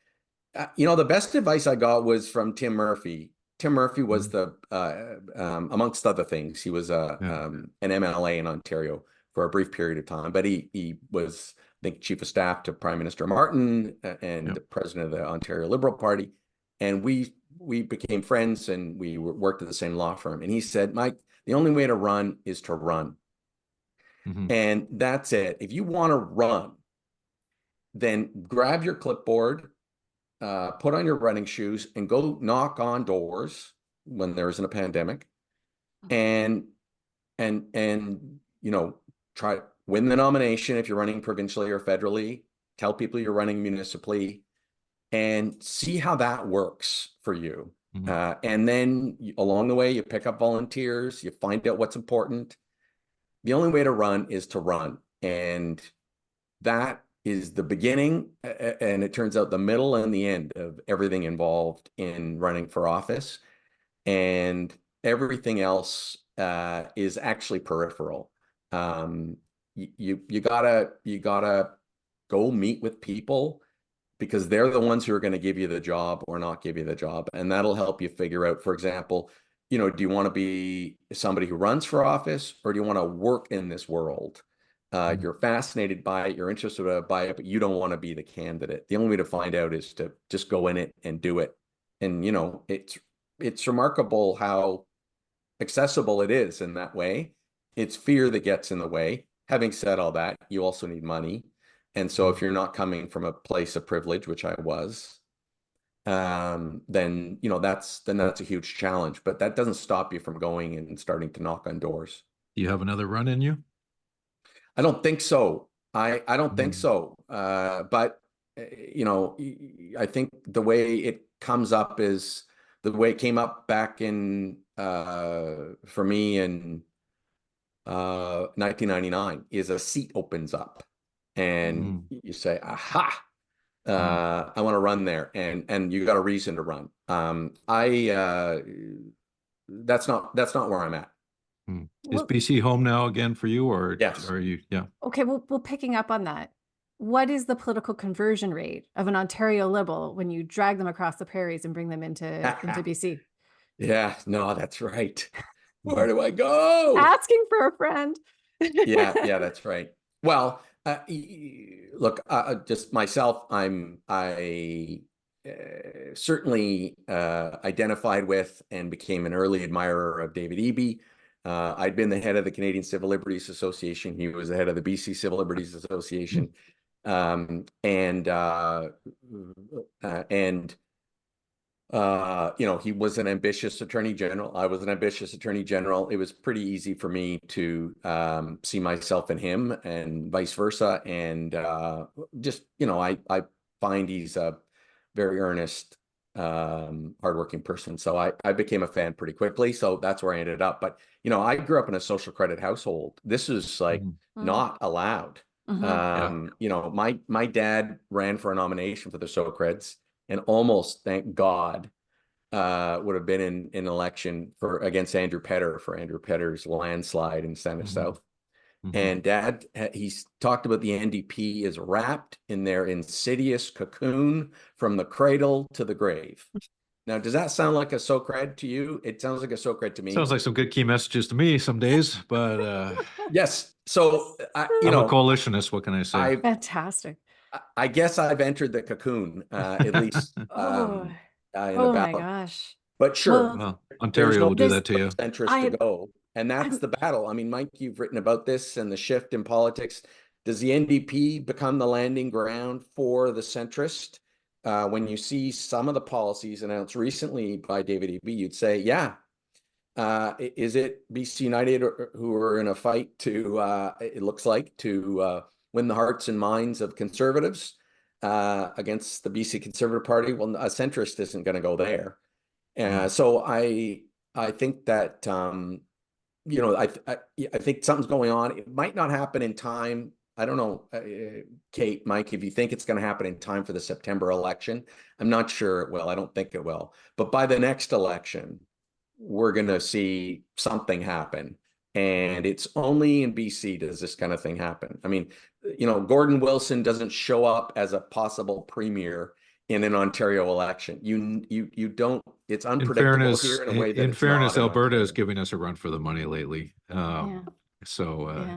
The best advice I got was from Tim Murphy. Tim Murphy was amongst other things, he was an MLA in Ontario for a brief period of time, but he was, I think, chief of staff to Prime Minister Martin and the president of the Ontario Liberal Party. And we became friends, and we worked at the same law firm. And he said, Mike, the only way to run is to run. And that's it. If you want to run, then grab your clipboard, put on your running shoes, and go knock on doors when there isn't a pandemic, and try to win the nomination if you're running provincially or federally. Tell people you're running municipally, and see how that works for you. And then along the way, you pick up volunteers, you find out what's important. The only way to run is to run, and that is the beginning, and it turns out the middle and the end of everything involved in running for office. And everything else is actually peripheral. You gotta go meet with people, because they're the ones who are going to give you the job or not give you the job, and that'll help you figure out, for example, do you want to be somebody who runs for office, or do you want to work in this world? You're fascinated by it, you're interested by it, but you don't want to be the candidate. The only way to find out is to just go in it and do it. And it's remarkable how accessible it is in that way. It's fear that gets in the way. Having said all that, you also need money. And so if you're not coming from a place of privilege, which I was, then that's a huge challenge. But that doesn't stop you from going and starting to knock on doors. Do you have another run in you? I don't think so. I don't think so. But I think the way it comes up is the way it came up back in for me in 1999 is a seat opens up, and you say, aha, I want to run there, and you got a reason to run. That's not where I'm at. Is BC home now again for you, or yes. Are you? Yeah. Okay, well, picking up on that, what is the political conversion rate of an Ontario Liberal when you drag them across the prairies and bring them into BC? Yeah, no, that's right. Where do I go? Asking for a friend. yeah, that's right. Well, Look, just myself, I certainly identified with and became an early admirer of David Eby. I'd been the head of the Canadian Civil Liberties Association. He was the head of the BC Civil Liberties Association. He was an ambitious attorney general. I was an ambitious attorney general. It was pretty easy for me to see myself in him and vice versa. And I find he's a very earnest, hardworking person. So I became a fan pretty quickly. So that's where I ended up. But, I grew up in a social credit household. This is like not allowed. My dad ran for a nomination for the Socreds and almost, thank God, would have been in an election against Andrew Petter for Andrew Petter's landslide in Senate South. And Dad, he's talked about the NDP is wrapped in their insidious cocoon from the cradle to the grave. Now, does that sound like a Socred to you? It sounds like a Socred to me. Sounds like some good key messages to me some days, but yes. So I'm a coalitionist. What can I say? Fantastic. I guess I've entered the cocoon, at least. Oh my gosh. But sure, well, Ontario will do that to you. Centrist to go, and that's the battle. I mean, Mike, you've written about this and the shift in politics. Does the NDP become the landing ground for the centrist? When you see some of the policies announced recently by David Eby, you'd say, yeah. Is it BC United who are in a fight to, it looks like, to win the hearts and minds of conservatives against the BC Conservative Party? Well, a centrist isn't going to go there. So I think that, I think something's going on. It might not happen in time. I don't know, Kate, Mike, if you think it's going to happen in time for the September election. I'm not sure it will. I don't think it will. But by the next election, we're going to see something happen. And it's only in BC does this kind of thing happen. I mean, Gordon Wilson doesn't show up as a possible premier in an Ontario election. You don't, it's unpredictable here in a way that in fairness, Alberta is giving us a run for the money lately.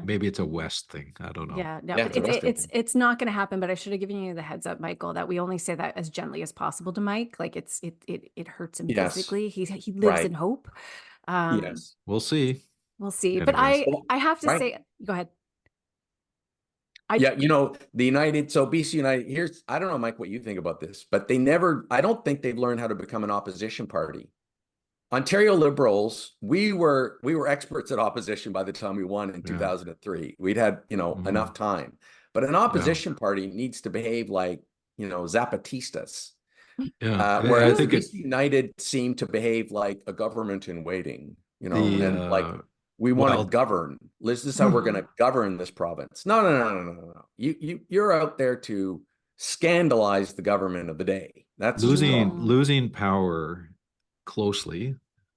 Maybe it's a West thing. I don't know. Yeah, no, it's not going to happen. But I should have given you the heads up, Michael, that we only say that as gently as possible to Mike. Like it hurts him physically. He lives in hope. Yes, we'll see. We'll see. Anyways. But I have to say, go ahead. The United, so BC United, I don't know, Mike, what you think about this, but I don't think they've learned how to become an opposition party. Ontario Liberals, we were experts at opposition by the time we won in 2003. We'd had, enough time. But an opposition party needs to behave like, Zapatistas. Whereas I think BC United seemed to behave like a government in waiting, and like we want to govern. This is how we're going to govern this province. No. You're out there to scandalize the government of the day. That's losing power closely.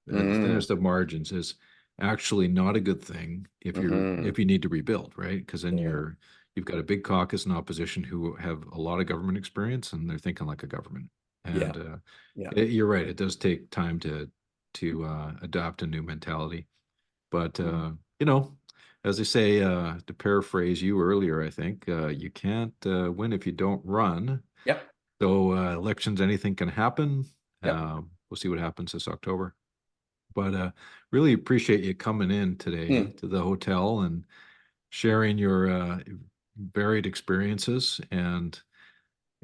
Thinnest of margins is actually not a good thing if you need to rebuild, right? Because then you've got a big caucus in opposition who have a lot of government experience and they're thinking like a government. And you're right, it does take time to adopt a new mentality. But as they say, to paraphrase you earlier, I think you can't win if you don't run. Yep. So elections, anything can happen. We'll see what happens this October. But really appreciate you coming in today to the hotel and sharing your varied experiences. And,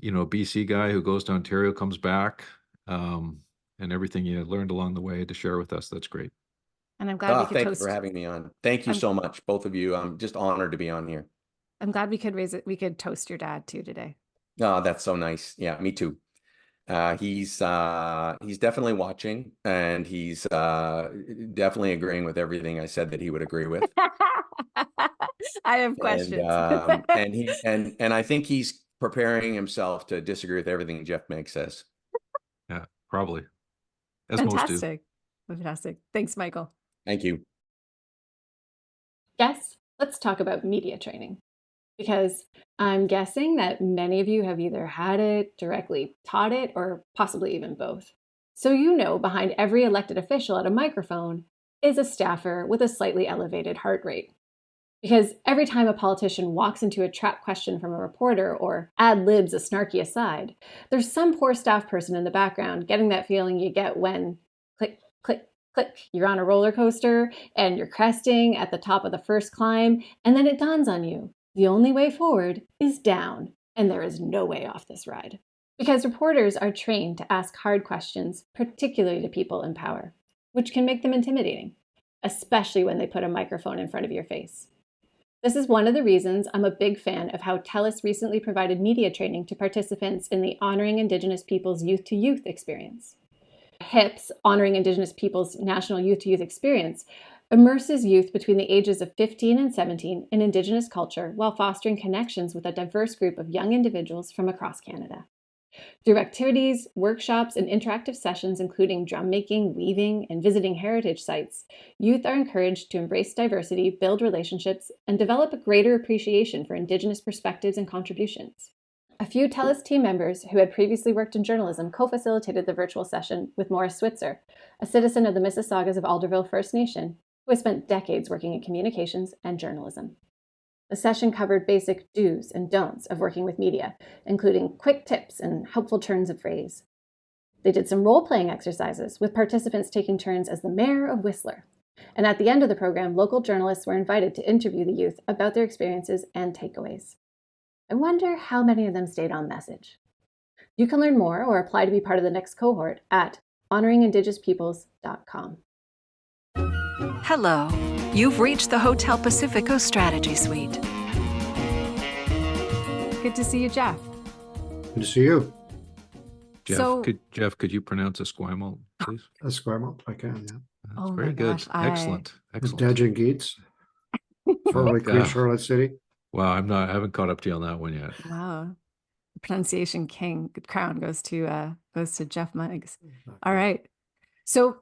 BC guy who goes to Ontario, comes back, and everything you learned along the way to share with us. That's great. And I'm glad we could thank you for having me on. Thank you so much, both of you. I'm just honored to be on here. I'm glad we could toast your dad too today. Oh, that's so nice. Yeah, me too. He's definitely watching, and he's definitely agreeing with everything I said that he would agree with. I have questions. And I think he's preparing himself to disagree with everything Geoff Meggs says. Yeah, probably. As Fantastic. Most do. Fantastic. Thanks, Michael. Thank you. Yes, let's talk about media training. Because I'm guessing that many of you have either had it, directly taught it, or possibly even both. So behind every elected official at a microphone is a staffer with a slightly elevated heart rate. Because every time a politician walks into a trap question from a reporter or ad-libs a snarky aside, there's some poor staff person in the background getting that feeling you get when click, click, click, you're on a roller coaster and you're cresting at the top of the first climb, and then it dawns on you, the only way forward is down, and there is no way off this ride. Because reporters are trained to ask hard questions, particularly to people in power, which can make them intimidating, especially when they put a microphone in front of your face. This is one of the reasons I'm a big fan of how TELUS recently provided media training to participants in the Honoring Indigenous Peoples Youth to Youth experience. HIP's Honoring Indigenous Peoples National Youth to Youth experience immerses youth between the ages of 15 and 17 in Indigenous culture while fostering connections with a diverse group of young individuals from across Canada. Through activities, workshops, and interactive sessions, including drum making, weaving, and visiting heritage sites, youth are encouraged to embrace diversity, build relationships, and develop a greater appreciation for Indigenous perspectives and contributions. A few TELUS team members who had previously worked in journalism co-facilitated the virtual session with Morris Switzer, a citizen of the Mississaugas of Alderville First Nation, who has spent decades working in communications and journalism. The session covered basic do's and don'ts of working with media, including quick tips and helpful turns of phrase. They did some role-playing exercises, with participants taking turns as the mayor of Whistler. And at the end of the program, local journalists were invited to interview the youth about their experiences and takeaways. I wonder how many of them stayed on message. You can learn more or apply to be part of the next cohort at honoringindigenouspeoples.com. Hello. You've reached the Hotel Pacifico Strategy Suite. Good to see you, Geoff. Good to see you. Geoff, could you pronounce Esquimalt, please? Esquimalt, I can, yeah. That's Oh very my good. gosh, Excellent. It's Excellent. Dejin Geets, formerly Queen Charlotte City. Wow, I haven't caught up to you on that one yet. Wow. The pronunciation king crown goes to Geoff Meggs. All right. So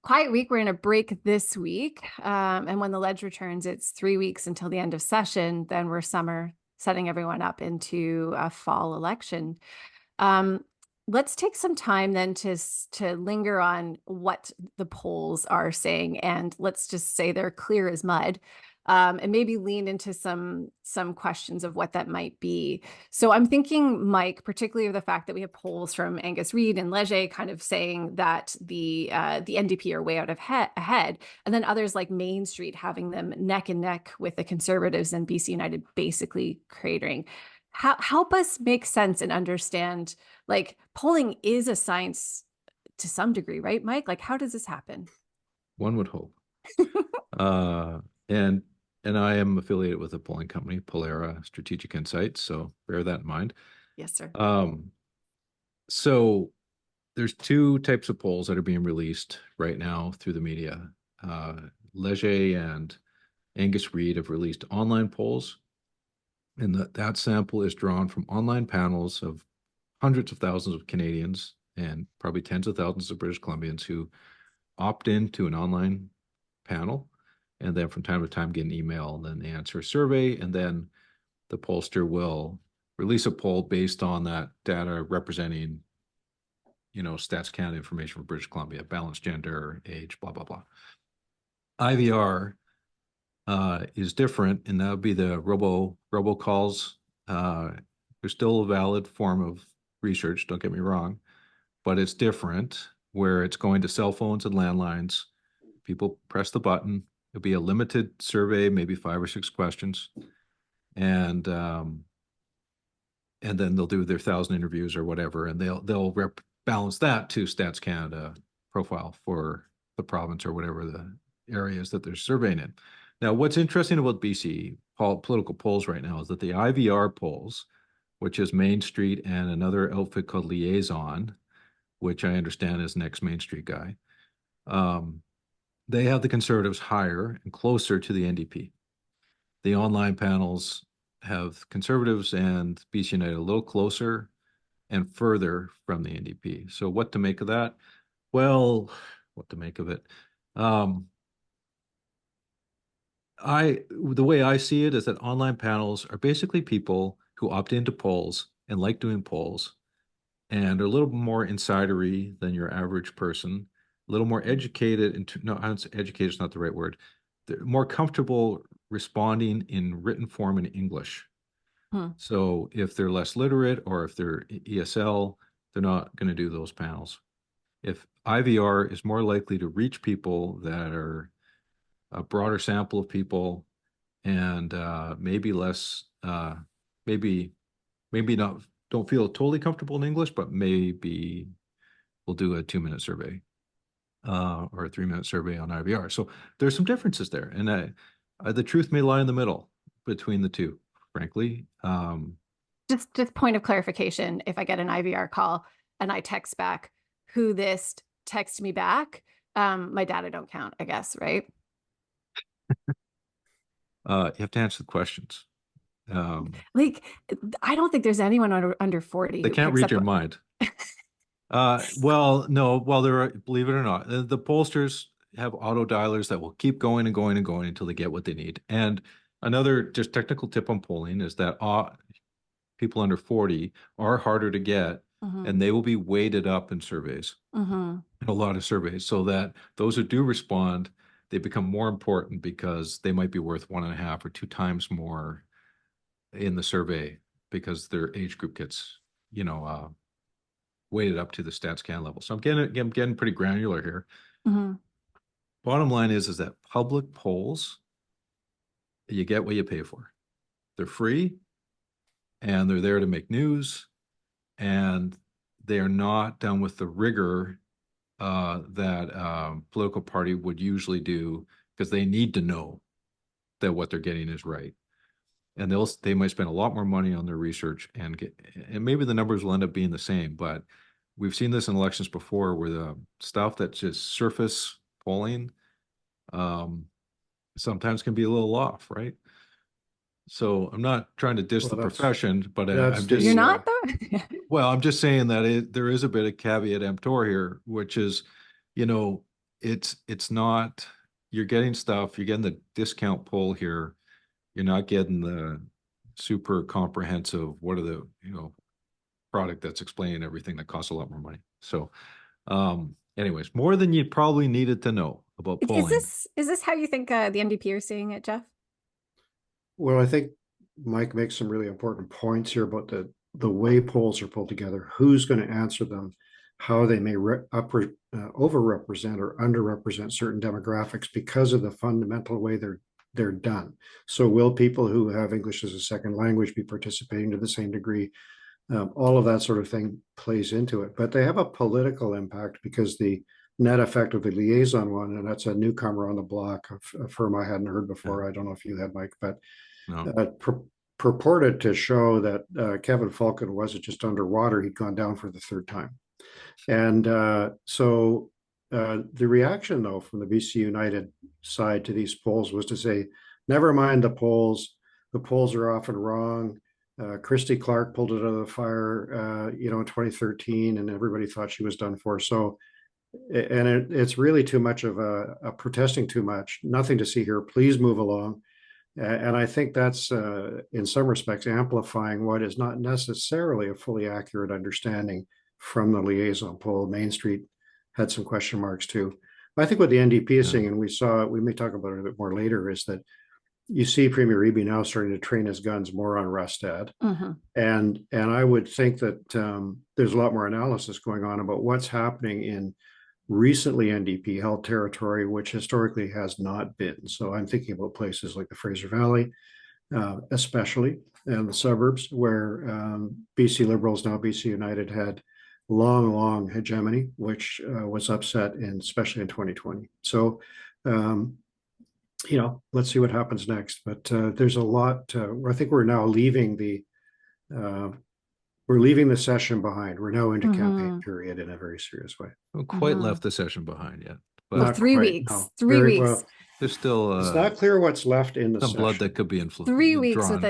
quiet week, we're in a break this week. And when the ledge returns, it's 3 weeks until the end of session. Then we're summer, setting everyone up into a fall election. Let's take some time then to linger on what the polls are saying. And let's just say they're clear as mud. And maybe lean into some questions of what that might be. So I'm thinking, Mike, particularly of the fact that we have polls from Angus Reid and Leger kind of saying that the NDP are way out of ahead, and then others like Main Street having them neck and neck with the Conservatives and BC United basically cratering. Help us make sense and understand, like, polling is a science to some degree, right, Mike? Like, how does this happen? One would hope. And I am affiliated with a polling company, Polera Strategic Insights, so bear that in mind. Yes, sir. So there's two types of polls that are being released right now through the media. Leger and Angus Reid have released online polls, and that sample is drawn from online panels of hundreds of thousands of Canadians and probably tens of thousands of British Columbians who opt into an online panel, and then from time to time get an email, and then they answer a survey, and then the pollster will release a poll based on that data representing, Stats Canada information for British Columbia, balanced gender, age, blah, blah, blah. IVR is different, and that would be the robocalls. They're still a valid form of research, don't get me wrong, but it's different, where it's going to cell phones and landlines. People press the button. It'll be a limited survey, maybe 5 or 6 questions, and then they'll do their 1,000 interviews or whatever, and they'll balance that to Stats Canada profile for the province or whatever the areas that they're surveying in. Now, what's interesting about BC political polls right now is that the IVR polls, which is Main Street and another outfit called Liaison, which I understand is next Main Street guy, they have the Conservatives higher and closer to the NDP. The online panels have Conservatives and BC United a little closer and further from the NDP. So what to make of that? Well, what to make of it? The way I see it is that online panels are basically people who opt into polls and like doing polls and are a little more insidery than your average person, a little more educated. Educated is not the right word. They're more comfortable responding in written form in English. Hmm. So if they're less literate or if they're ESL, they're not going to do those panels. If IVR is more likely to reach people that are a broader sample of people and maybe less, maybe not, don't feel totally comfortable in English, but maybe we'll do a 2-minute survey or a 3-minute survey on IVR. So there's some differences there. And the truth may lie in the middle between the two, frankly. Just point of clarification, if I get an IVR call and I text back, who this, text me back, my data don't count, I guess, right? You have to answer the questions. Like, I don't think there's anyone under 40 They who can't picks read up your mind. Well, no, there are, believe it or not, the pollsters have auto dialers that will keep going and going and going until they get what they need. And another just technical tip on polling is that people under 40 are harder to get, and they will be weighted up in surveys, in a lot of surveys, so that those who do respond, they become more important because they might be worth 1.5 or 2 times more in the survey because their age group gets, weighted up to the StatsCan level. So I'm getting pretty granular here. Bottom line is that public polls, you get what you pay for. They're free and they're there to make news, and they are not done with the rigor that political party would usually do, because they need to know that what they're getting is right. And they might spend a lot more money on their research, and maybe the numbers will end up being the same, but we've seen this in elections before where the stuff that's just surface polling sometimes can be a little off, right? So I'm not trying to diss the profession, but I'm just— You're not though? Well, I'm just saying that there is a bit of caveat emptor here, which is, it's not, you're getting the discount poll here. You're not getting the super comprehensive, what are the, product that's explaining everything that costs a lot more money. So anyways, more than you probably needed to know about polling. Is this how you think the NDP are seeing it, Geoff? Well, I think Mike makes some really important points here about the way polls are pulled together, who's going to answer them, how they may overrepresent or underrepresent certain demographics because of the fundamental way they're done. So will people who have English as a second language be participating to the same degree? All of that sort of thing plays into it, but they have a political impact because the net effect of the liaison one, and that's a newcomer on the block, a firm I hadn't heard before. I don't know if you had, Mike, but purported to show that Kevin Falcon wasn't just underwater, he'd gone down for the 3rd time. And so the reaction, though, from the BC United side to these polls was to say, never mind the polls are often wrong. Christy Clark pulled it out of the fire, in 2013, and everybody thought she was done for. So, and it's really too much of a protesting too much. Nothing to see here. Please move along. And I think that's, in some respects, amplifying what is not necessarily a fully accurate understanding from the liaison poll. Main Street had some question marks too. I think what the NDP is seeing, and we may talk about it a bit more later, is that you see Premier Eby now starting to train his guns more on Rustad. And I would think that there's a lot more analysis going on about what's happening in recently NDP held territory, which historically has not been. So I'm thinking about places like the Fraser Valley, especially, and the suburbs where BC Liberals, now BC United, had long hegemony, which was upset especially in 2020. So let's see what happens next. But there's a lot. I think we're now leaving the session behind. We're now into campaign period in a very serious way. Haven't quite left the session behind yet. But Well, 3 weeks. No. 3 weeks. Well, there's still it's not clear what's left in the some session. blood that could be influenced. 3 weeks with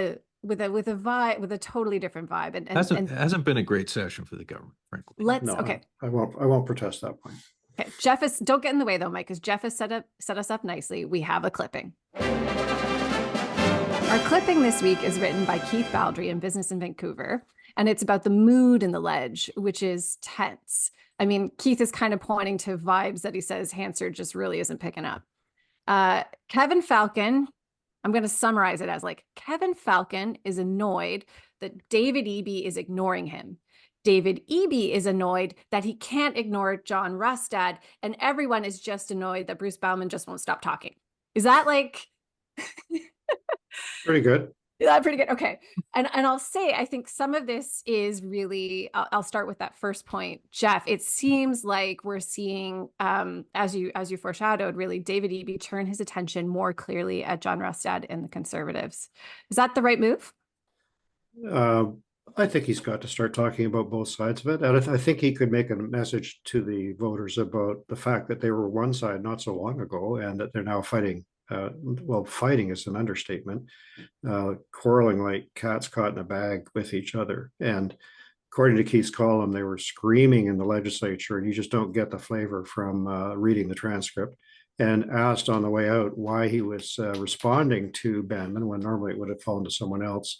a vibe, with a totally different vibe. And hasn't been a great session for the government, frankly. Okay. I won't protest that point. Okay, Geoff don't get in the way though, Mike, because Geoff has set us up nicely. We have a clipping. Our clipping this week is written by Keith Baldry in Business in Vancouver, and it's about the mood in the ledge, which is tense. I mean, Keith is kind of pointing to vibes that he says Hansard just really isn't picking up. Kevin Falcon I'm going to summarize it as like Kevin Falcon is annoyed that David Eby is ignoring him. David Eby is annoyed that he can't ignore John Rustad, and everyone is just annoyed that Bruce Bauman just won't stop talking. Is that like Pretty good. That's pretty good. Okay. And I'll say, I think some of this is really, I'll start with that first point. Geoff, it seems like we're seeing, as you foreshadowed, really David Eby turn his attention more clearly at John Rustad and the Conservatives. Is that the right move? I think he's got to start talking about both sides of it. And I think he could make a message to the voters about the fact that they were one side not so long ago and that they're now fighting. Well, fighting is an understatement, quarreling like cats caught in a bag with each other. And according to Keith's column, they were screaming in the legislature, and you just don't get the flavor from reading the transcript. And asked on the way out why he was responding to Banman when normally it would have fallen to someone else.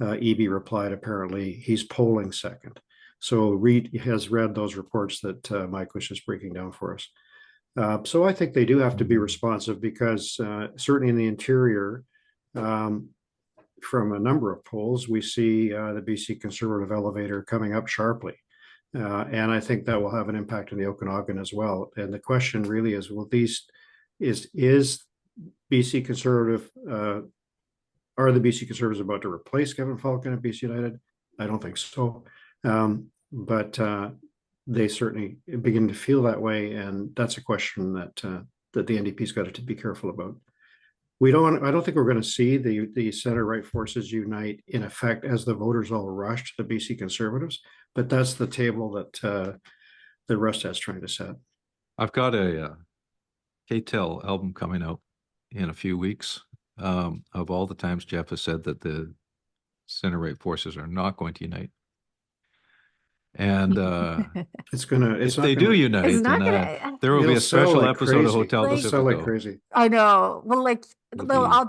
Eby replied, apparently, he's polling second. So Reed has read those reports that Mike was just breaking down for us. So I think they do have to be responsive because certainly in the interior, from a number of polls, we see the BC Conservative elevator coming up sharply. And I think that will have an impact on the Okanagan as well. And the question really is, is BC Conservative, are the BC Conservatives about to replace Kevin Falcon at BC United? I don't think so. But they certainly begin to feel that way, and that's a question that the NDP's got to be careful about. I don't think we're going to see the center-right forces unite in effect as the voters all rush to the BC Conservatives, but that's the table that the Rustad's trying to set. I've got a K-Tel album coming out in a few weeks. Of all the times Geoff has said that the center-right forces are not going to unite. And if they do unite, there will be a special episode of Hotel Pacifico. Like crazy. I know. Well,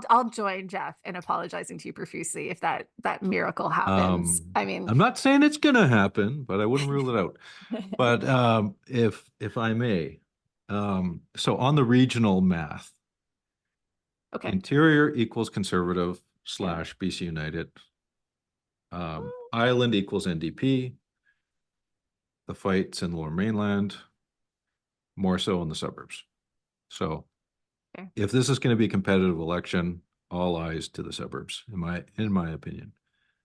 I'll join Geoff in apologizing to you profusely if that miracle happens. I mean, I'm not saying it's going to happen, but I wouldn't rule it out. But if I may, so on the regional math, okay, interior equals conservative / BC United, island equals NDP. The fights in Lower Mainland, more so in the suburbs. So if this is going to be a competitive election, all eyes to the suburbs, in my opinion.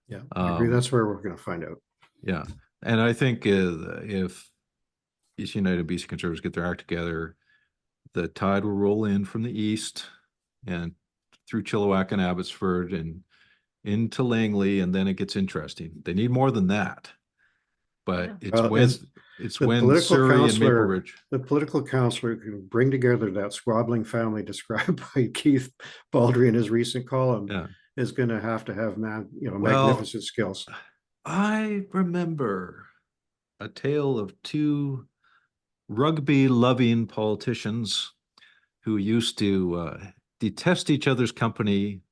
Yeah, I agree. That's where we're going to find out. Yeah. And I think if BC United and BC Conservatives get their act together, the tide will roll in from the east and through Chilliwack and Abbotsford and into Langley, and then it gets interesting. They need more than that. But it's when Surrey and Maple Ridge. The political counselor can bring together that squabbling family described by Keith Baldry in his recent column is going to have magnificent skills. I remember a tale of two rugby-loving politicians who used to detest each other's company,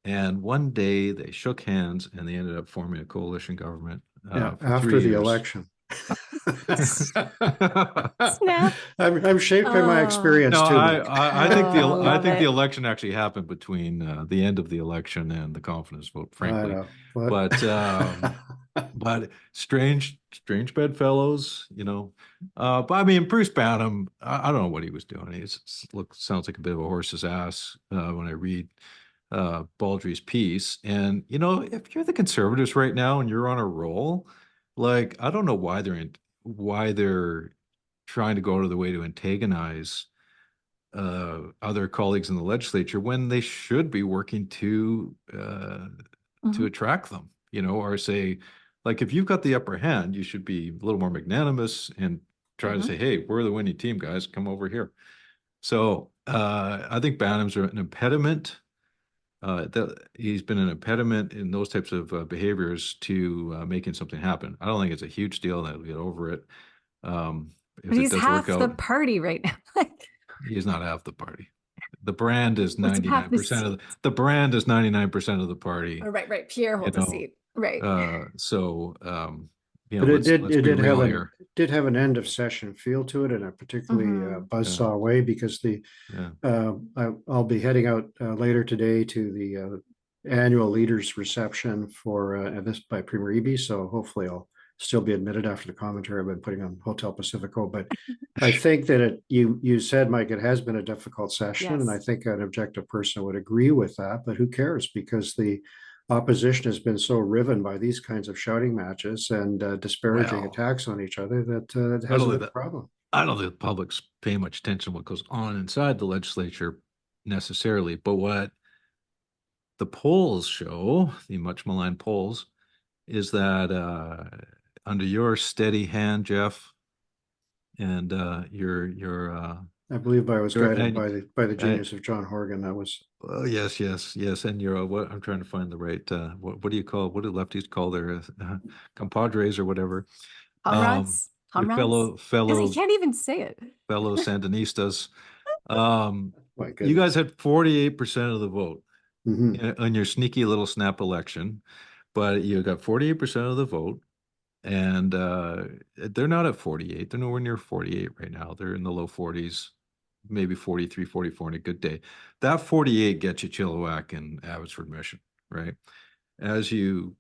and one day they shook hands and they ended up forming a coalition government. After the election. Snap. I'm shaped by my experience too. I think the election actually happened between the end of the election and the confidence vote, frankly. But strange bedfellows, But I mean, Bruce Banham, I don't know what he was doing. He sounds like a bit of a horse's ass when I read Baldry's piece. And if you're the Conservatives right now and you're on a roll, like, I don't know why they're trying to go out of the way to antagonize other colleagues in the legislature when they should be working to attract them, or say, like, if you've got the upper hand, you should be a little more magnanimous and try to say, hey, we're the winning team, guys, come over here. So I think Banham's an impediment. He's been an impediment in those types of behaviors to making something happen. I don't think it's a huge deal, and I'll get over it. But he's half the party right now. He's not half the party. The brand is 99% of the brand is 99% of the party. Oh, right. Pierre holds a seat. Right. you But know, it did let's it be did have real an here. did have an end of session feel to it in a particularly buzzsaw way, because Yeah. I'll be heading out later today to the annual leaders reception for this by Premier Eby. So hopefully I'll still be admitted after the commentary I've been putting on Hotel Pacifico. But I think that you said, Mike, it has been a difficult session, and I Yes. think an objective person would agree with that. But who cares? Because the opposition has been so riven by these kinds of shouting matches and disparaging Well, attacks on each other that it not hasn't only been a that, problem. I don't think the public's paying much attention to what goes on inside the legislature necessarily, but what the polls show, the much maligned polls, is that under your steady hand, Geoff, and I believe I was your guided and by the uh, genius of John Horgan. That was oh, yes, and your what I'm trying to find the right what do you call, what do lefties call their compadres or whatever, um, Comrades, your comrades. fellow Because he fellow can't even say it. fellow Sandinistas. Um, my you guys goodness. had 48% of the vote Mhm. in your sneaky little snap election, but you got 48% of the vote, and they're not at 48. They're nowhere near 48 right now. They're in the low 40s, maybe 43, 44 on a good day. That 48 gets you Chilliwack and Abbotsford Mission, right? As you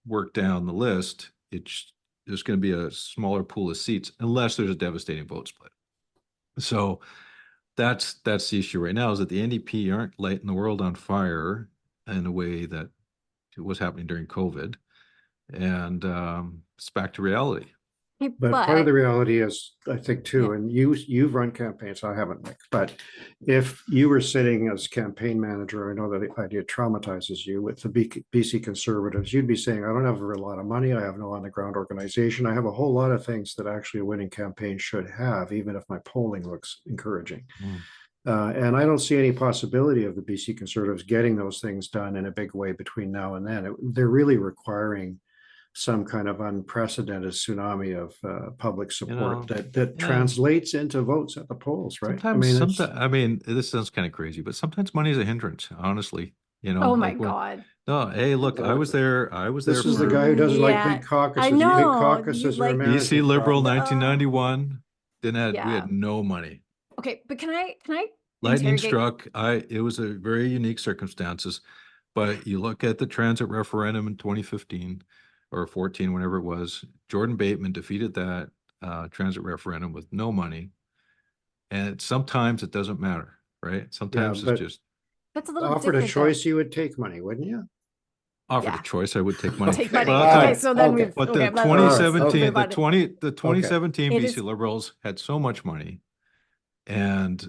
work down the list, there's going to be a smaller pool of seats unless there's a devastating vote split. So that's the issue right now, is that the NDP aren't lighting the world on fire in a way that was happening during COVID, and it's back to reality. Hey, But part of the but reality is, I think yeah, too, and you've run campaigns, I haven't, Nick, but if you were sitting as campaign manager, I know that the idea traumatizes you with the BC Conservatives, you'd be saying, I don't have a lot of money, I have no on-the-ground organization, I have a whole lot of things that actually a winning campaign should have, even if my polling looks encouraging. Mm. And I don't see any possibility of the BC Conservatives getting those things done in a big way between now and then. They're really requiring some kind of unprecedented tsunami of public support that Yeah, translates into votes at the polls, right? I mean, this sounds kind of crazy, but sometimes money is a hindrance, honestly. oh my Like when, God. no, hey, look, I was there. This is the For guy who doesn't like Yeah, big I caucuses. Big know. You caucuses are a like, BC management Liberal problem. 1991. We yeah. had no money. Okay, but can I Lightning interrogate? struck. It was a very unique circumstances, but you look at the transit referendum in 2015 or 14, whenever it was, Jordan Bateman defeated that transit referendum with no money. And sometimes it doesn't matter, right? Yeah, Sometimes it's but just That's a little offered a different though. choice, you would take money, wouldn't you? offered a Yeah, choice. I would take money. take Okay, money. But I'll all tell Okay, you, right, so then okay, we've but okay. the Let's let's 2017, move on. the okay. 2017 It BC is Liberals had so much money, and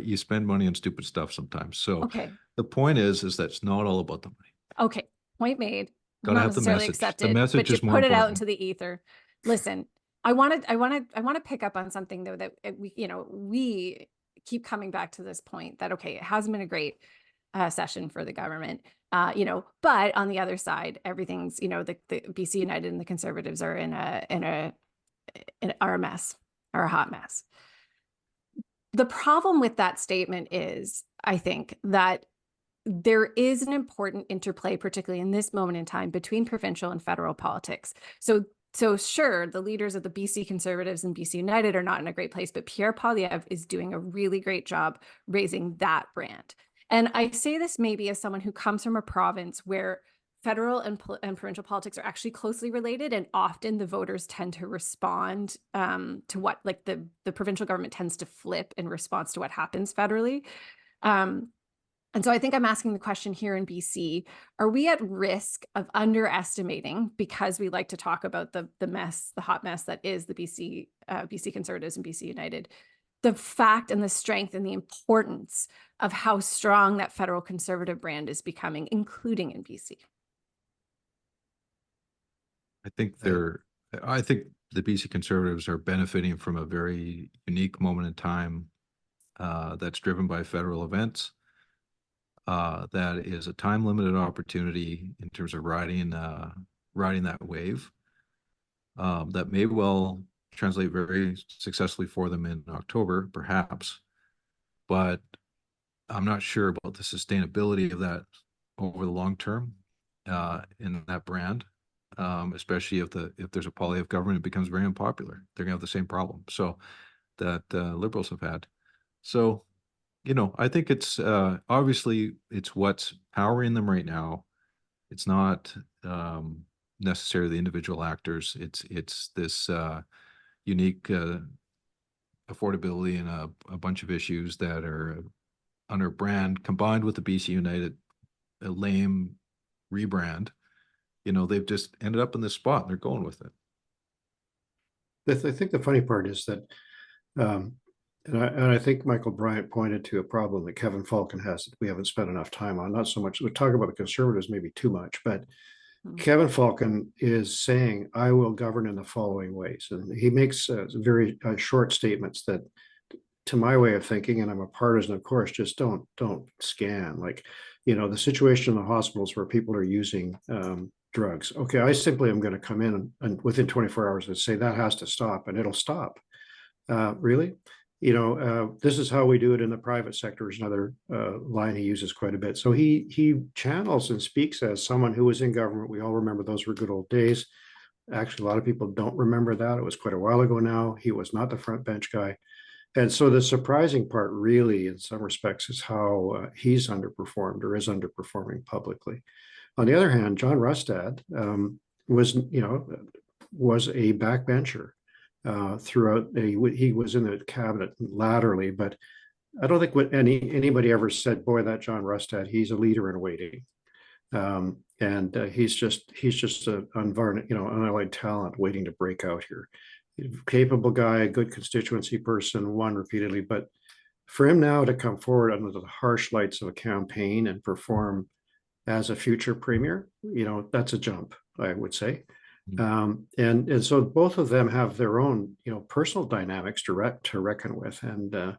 you spend money on stupid stuff sometimes. So okay. the point is that it's not all about the money. Okay, point made. Got to Not have the necessarily message. The accepted, message but you is more put it out important. into the ether. Listen, I want to pick up on something though that we keep coming back to this point that okay, it hasn't been a great session for the government, but on the other side, everything's the BC United and the Conservatives are are a mess, are a hot mess. The problem with that statement is, I think that there is an important interplay, particularly in this moment in time, between provincial and federal politics. So sure, the leaders of the BC Conservatives and BC United are not in a great place, but Pierre Poilievre is doing a really great job raising that brand. And I say this maybe as someone who comes from a province where federal and provincial politics are actually closely related, and often the voters tend to respond to what, like the provincial government tends to flip in response to what happens federally. And so I think I'm asking the question here in BC, are we at risk of underestimating, because we like to talk about the mess, the hot mess that is the BC Conservatives and BC United, the fact and the strength and the importance of how strong that federal Conservative brand is becoming, including in BC? I think the BC Conservatives are benefiting from a very unique moment in time that's driven by federal events. That is a time-limited opportunity in terms of riding that wave. That may well translate very successfully for them in October, perhaps, but I'm not sure about the sustainability of that over the long term in that brand. especially if there's a poly of government, it becomes very unpopular. They're gonna have the same problem. So that Liberals have had. So, I think it's obviously it's what's powering them right now. It's not necessarily the individual actors. It's this unique affordability and a bunch of issues that are under brand combined with the BC United a lame rebrand. They've just ended up in this spot and they're going with it. I think the funny part is that, and I think Michael Bryant pointed to a problem that Kevin Falcon has that we haven't spent enough time on. Not so much, we talk about the Conservatives maybe too much, but Kevin Falcon is saying, I will govern in the following ways. And he makes very short statements that, to my way of thinking, and I'm a partisan, of course, just don't scan. Like, the situation in the hospitals where people are using drugs. Okay, I simply am going to come in and within 24 hours and say that has to stop, and it'll stop. Really? This is how we do it in the private sector is another line he uses quite a bit. So he channels and speaks as someone who was in government. We all remember those were good old days. Actually, a lot of people don't remember that. It was quite a while ago now. He was not the front bench guy. And so the surprising part really, in some respects, is how he's underperformed or is underperforming publicly. On the other hand, John Rustad was a backbencher throughout. He was in the cabinet laterally, but I don't think anybody ever said, "Boy, that John Rustad, he's a leader in waiting," and he's just an unalloyed talent waiting to break out here. Capable guy, a good constituency person, won repeatedly, but for him now to come forward under the harsh lights of a campaign and perform as a future premier, that's a jump, I would say. And so both of them have their own, personal dynamics to reckon with, and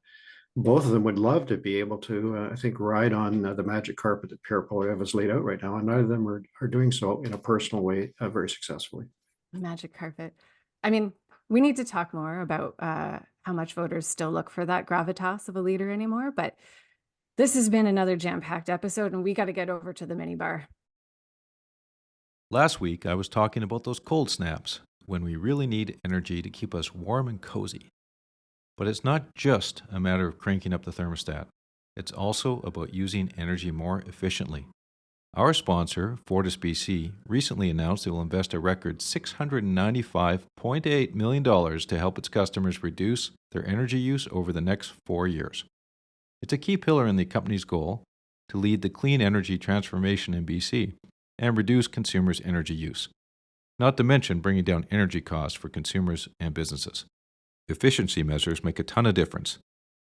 both of them would love to be able to, I think, ride on the magic carpet that Pierre Poilievre has laid out right now, and neither of them are doing so in a personal way very successfully. Magic carpet. I mean, we need to talk more about how much voters still look for that gravitas of a leader anymore, but this has been another jam-packed episode, and we got to get over to the minibar. Last week, I was talking about those cold snaps, when we really need energy to keep us warm and cozy. But it's not just a matter of cranking up the thermostat. It's also about using energy more efficiently. Our sponsor, FortisBC, recently announced it will invest a record $695.8 million to help its customers reduce their energy use over the next 4 years. It's a key pillar in the company's goal to lead the clean energy transformation in BC and reduce consumers' energy use, not to mention bringing down energy costs for consumers and businesses. Efficiency measures make a ton of difference.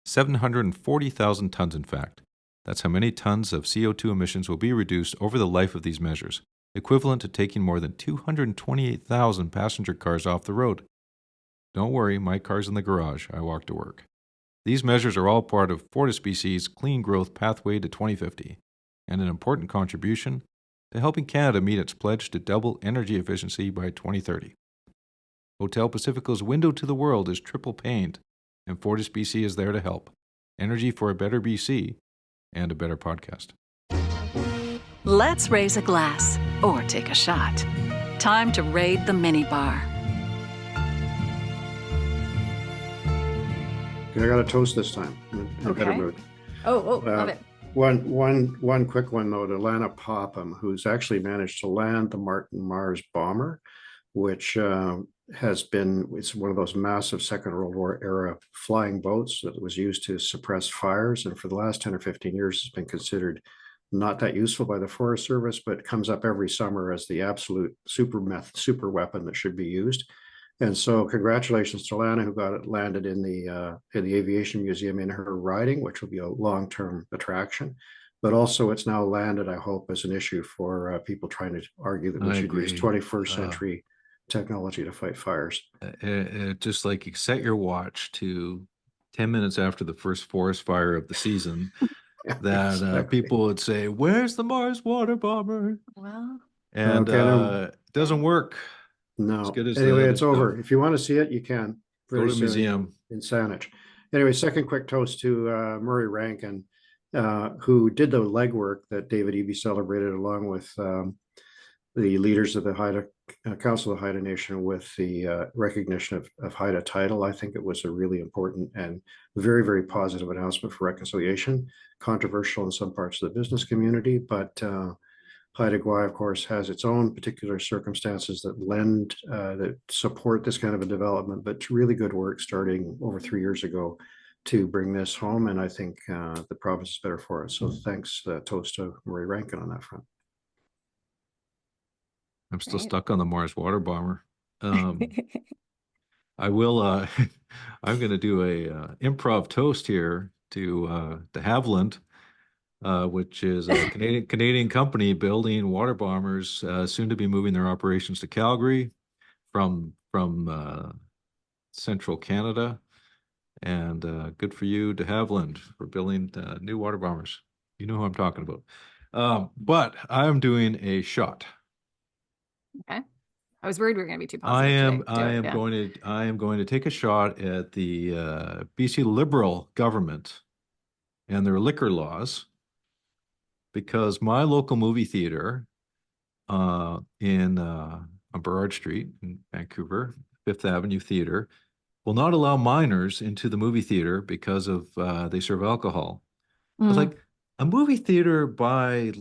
740,000 tons, in fact. That's how many tons of CO2 emissions will be reduced over the life of these measures, equivalent to taking more than 228,000 passenger cars off the road. Don't worry, my car's in the garage. I walk to work. These measures are all part of FortisBC's Clean Growth Pathway to 2050, and an important contribution to helping Canada meet its pledge to double energy efficiency by 2030. Hotel Pacifico's window to the world is triple paned, and FortisBC is there to help. Energy for a better BC and a better podcast. Let's raise a glass or take a shot. Time to raid the minibar. I got a toast this time. In a better mood. Love it. One quick one though, to Lana Popham, who's actually managed to land the Martin Mars bomber, which it's one of those massive Second World War era flying boats that was used to suppress fires, and for the last 10 or 15 years it's been considered not that useful by the Forest Service, but comes up every summer as the absolute super weapon that should be used. And so congratulations to Lana, who got it landed in the Aviation Museum in her riding, which will be a long-term attraction. But also it's now landed, I hope, as an issue for people trying to argue that we should use 21st century technology to fight fires. Just like set your watch to 10 minutes after the first forest fire of the season, that exactly. People would say, "Where's the Mars water bomber?" Well, and it doesn't work. No. As good as Anyway, the it's other over. stuff. If you want to see it, you can. Go to the museum in Saanich. Anyway, second quick toast to Murray Rankin, who did the legwork that David Eby celebrated along with the leaders of the Haida Council of the Haida Nation with the recognition of Haida title. I think it was a really important and very, very positive announcement for reconciliation. Controversial in some parts of the business community, but Haida Gwaii, of course, has its own particular circumstances that support this kind of a development, but really good work starting over 3 years ago to bring this home. And I think the province is better for it. So thanks, toast to Marie Rankin on that front. I'm still stuck on the Mars water bomber. I will, I'm going to do a improv toast here to de Havilland, which is a Canadian company building water bombers, soon to be moving their operations to Calgary from central Canada. And good for you, de Havilland, for building new water bombers. You know who I'm talking about. But I'm doing a shot. Okay. I was worried we were going to be too positive. I am going to take a shot at the BC Liberal government and their liquor laws, because my local movie theater on Burrard Street in Vancouver, Fifth Avenue Theater, will not allow minors into the movie theater because of they serve alcohol. I was like, a movie theater by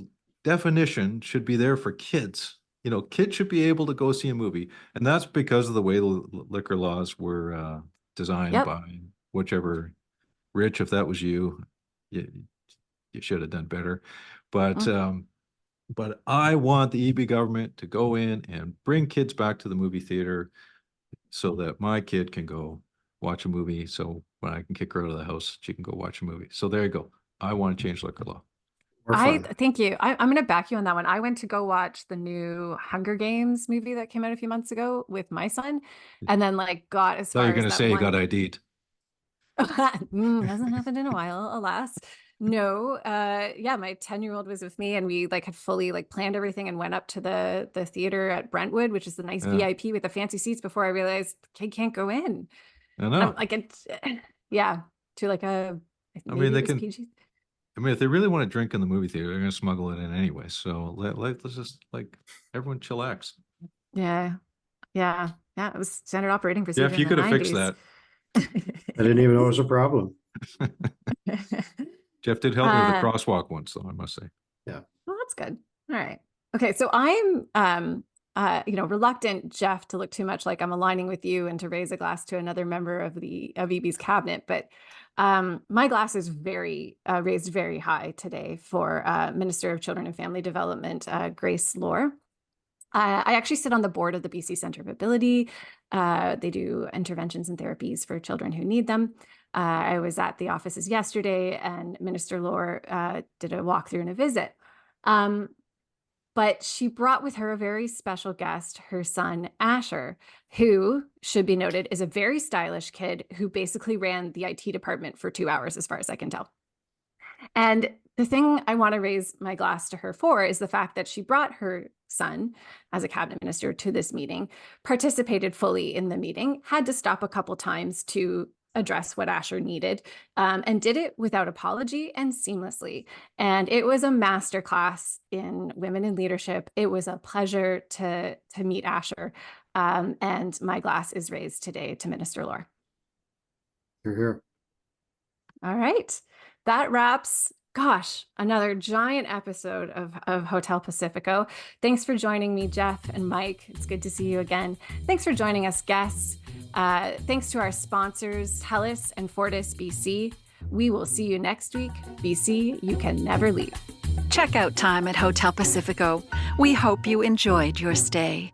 definition should be there for kids. You know, kids should be able to go see a movie. And that's because of the way the liquor laws were designed by whichever, Rich, if that was you, you should have done better. But I want the EB government to go in and bring kids back to the movie theater so that my kid can go watch a movie. So when I can kick her out of the house, she can go watch a movie. So there you go. I want to change liquor law. Thank you. I'm going to back you on that one. I went to go watch the new Hunger Games movie that came out a few months ago with my son, and then got as far as you're going to say you got ID'd. Hasn't happened in a while, alas. No, my 10-year-old was with me, and we had fully planned everything and went up to the theater at Brentwood, which is the nice VIP with the fancy seats, before I realized kid can't go in. I know. To I mean, they can. PG. I mean, if they really want to drink in the movie theater, they're going to smuggle it in anyway. So let's just everyone chillax. Yeah. It was standard operating procedure. Yeah, if you could have fixed that. I didn't even know it was a problem. Geoff did help me with the crosswalk once, though, I must say. Yeah. Well, that's good. All right. Okay. So I'm, reluctant, Geoff, to look too much like I'm aligning with you and to raise a glass to another member of EB's cabinet. But my glass is raised very high today for Minister of Children and Family Development, Grace Lohr. I actually sit on the board of the BC Centre of Ability. They do interventions and therapies for children who need them. I was at the offices yesterday, and Minister Lohr did a walkthrough and a visit. But she brought with her a very special guest, her son, Asher, who, should be noted, is a very stylish kid who basically ran the IT department for 2 hours, as far as I can tell. And the thing I want to raise my glass to her for is the fact that she brought her son as a cabinet minister to this meeting, participated fully in the meeting, had to stop a couple times to address what Asher needed, and did it without apology and seamlessly. And it was a masterclass in women in leadership. It was a pleasure to meet Asher. And my glass is raised today to Minister Lohr. You're here. All right. That wraps, another giant episode of Hotel Pacifico. Thanks for joining me, Geoff and Mike. It's good to see you again. Thanks for joining us, guests. Thanks to our sponsors, Hellas and Fortis BC. We will see you next week. BC, you can never leave. Checkout time at Hotel Pacifico. We hope you enjoyed your stay.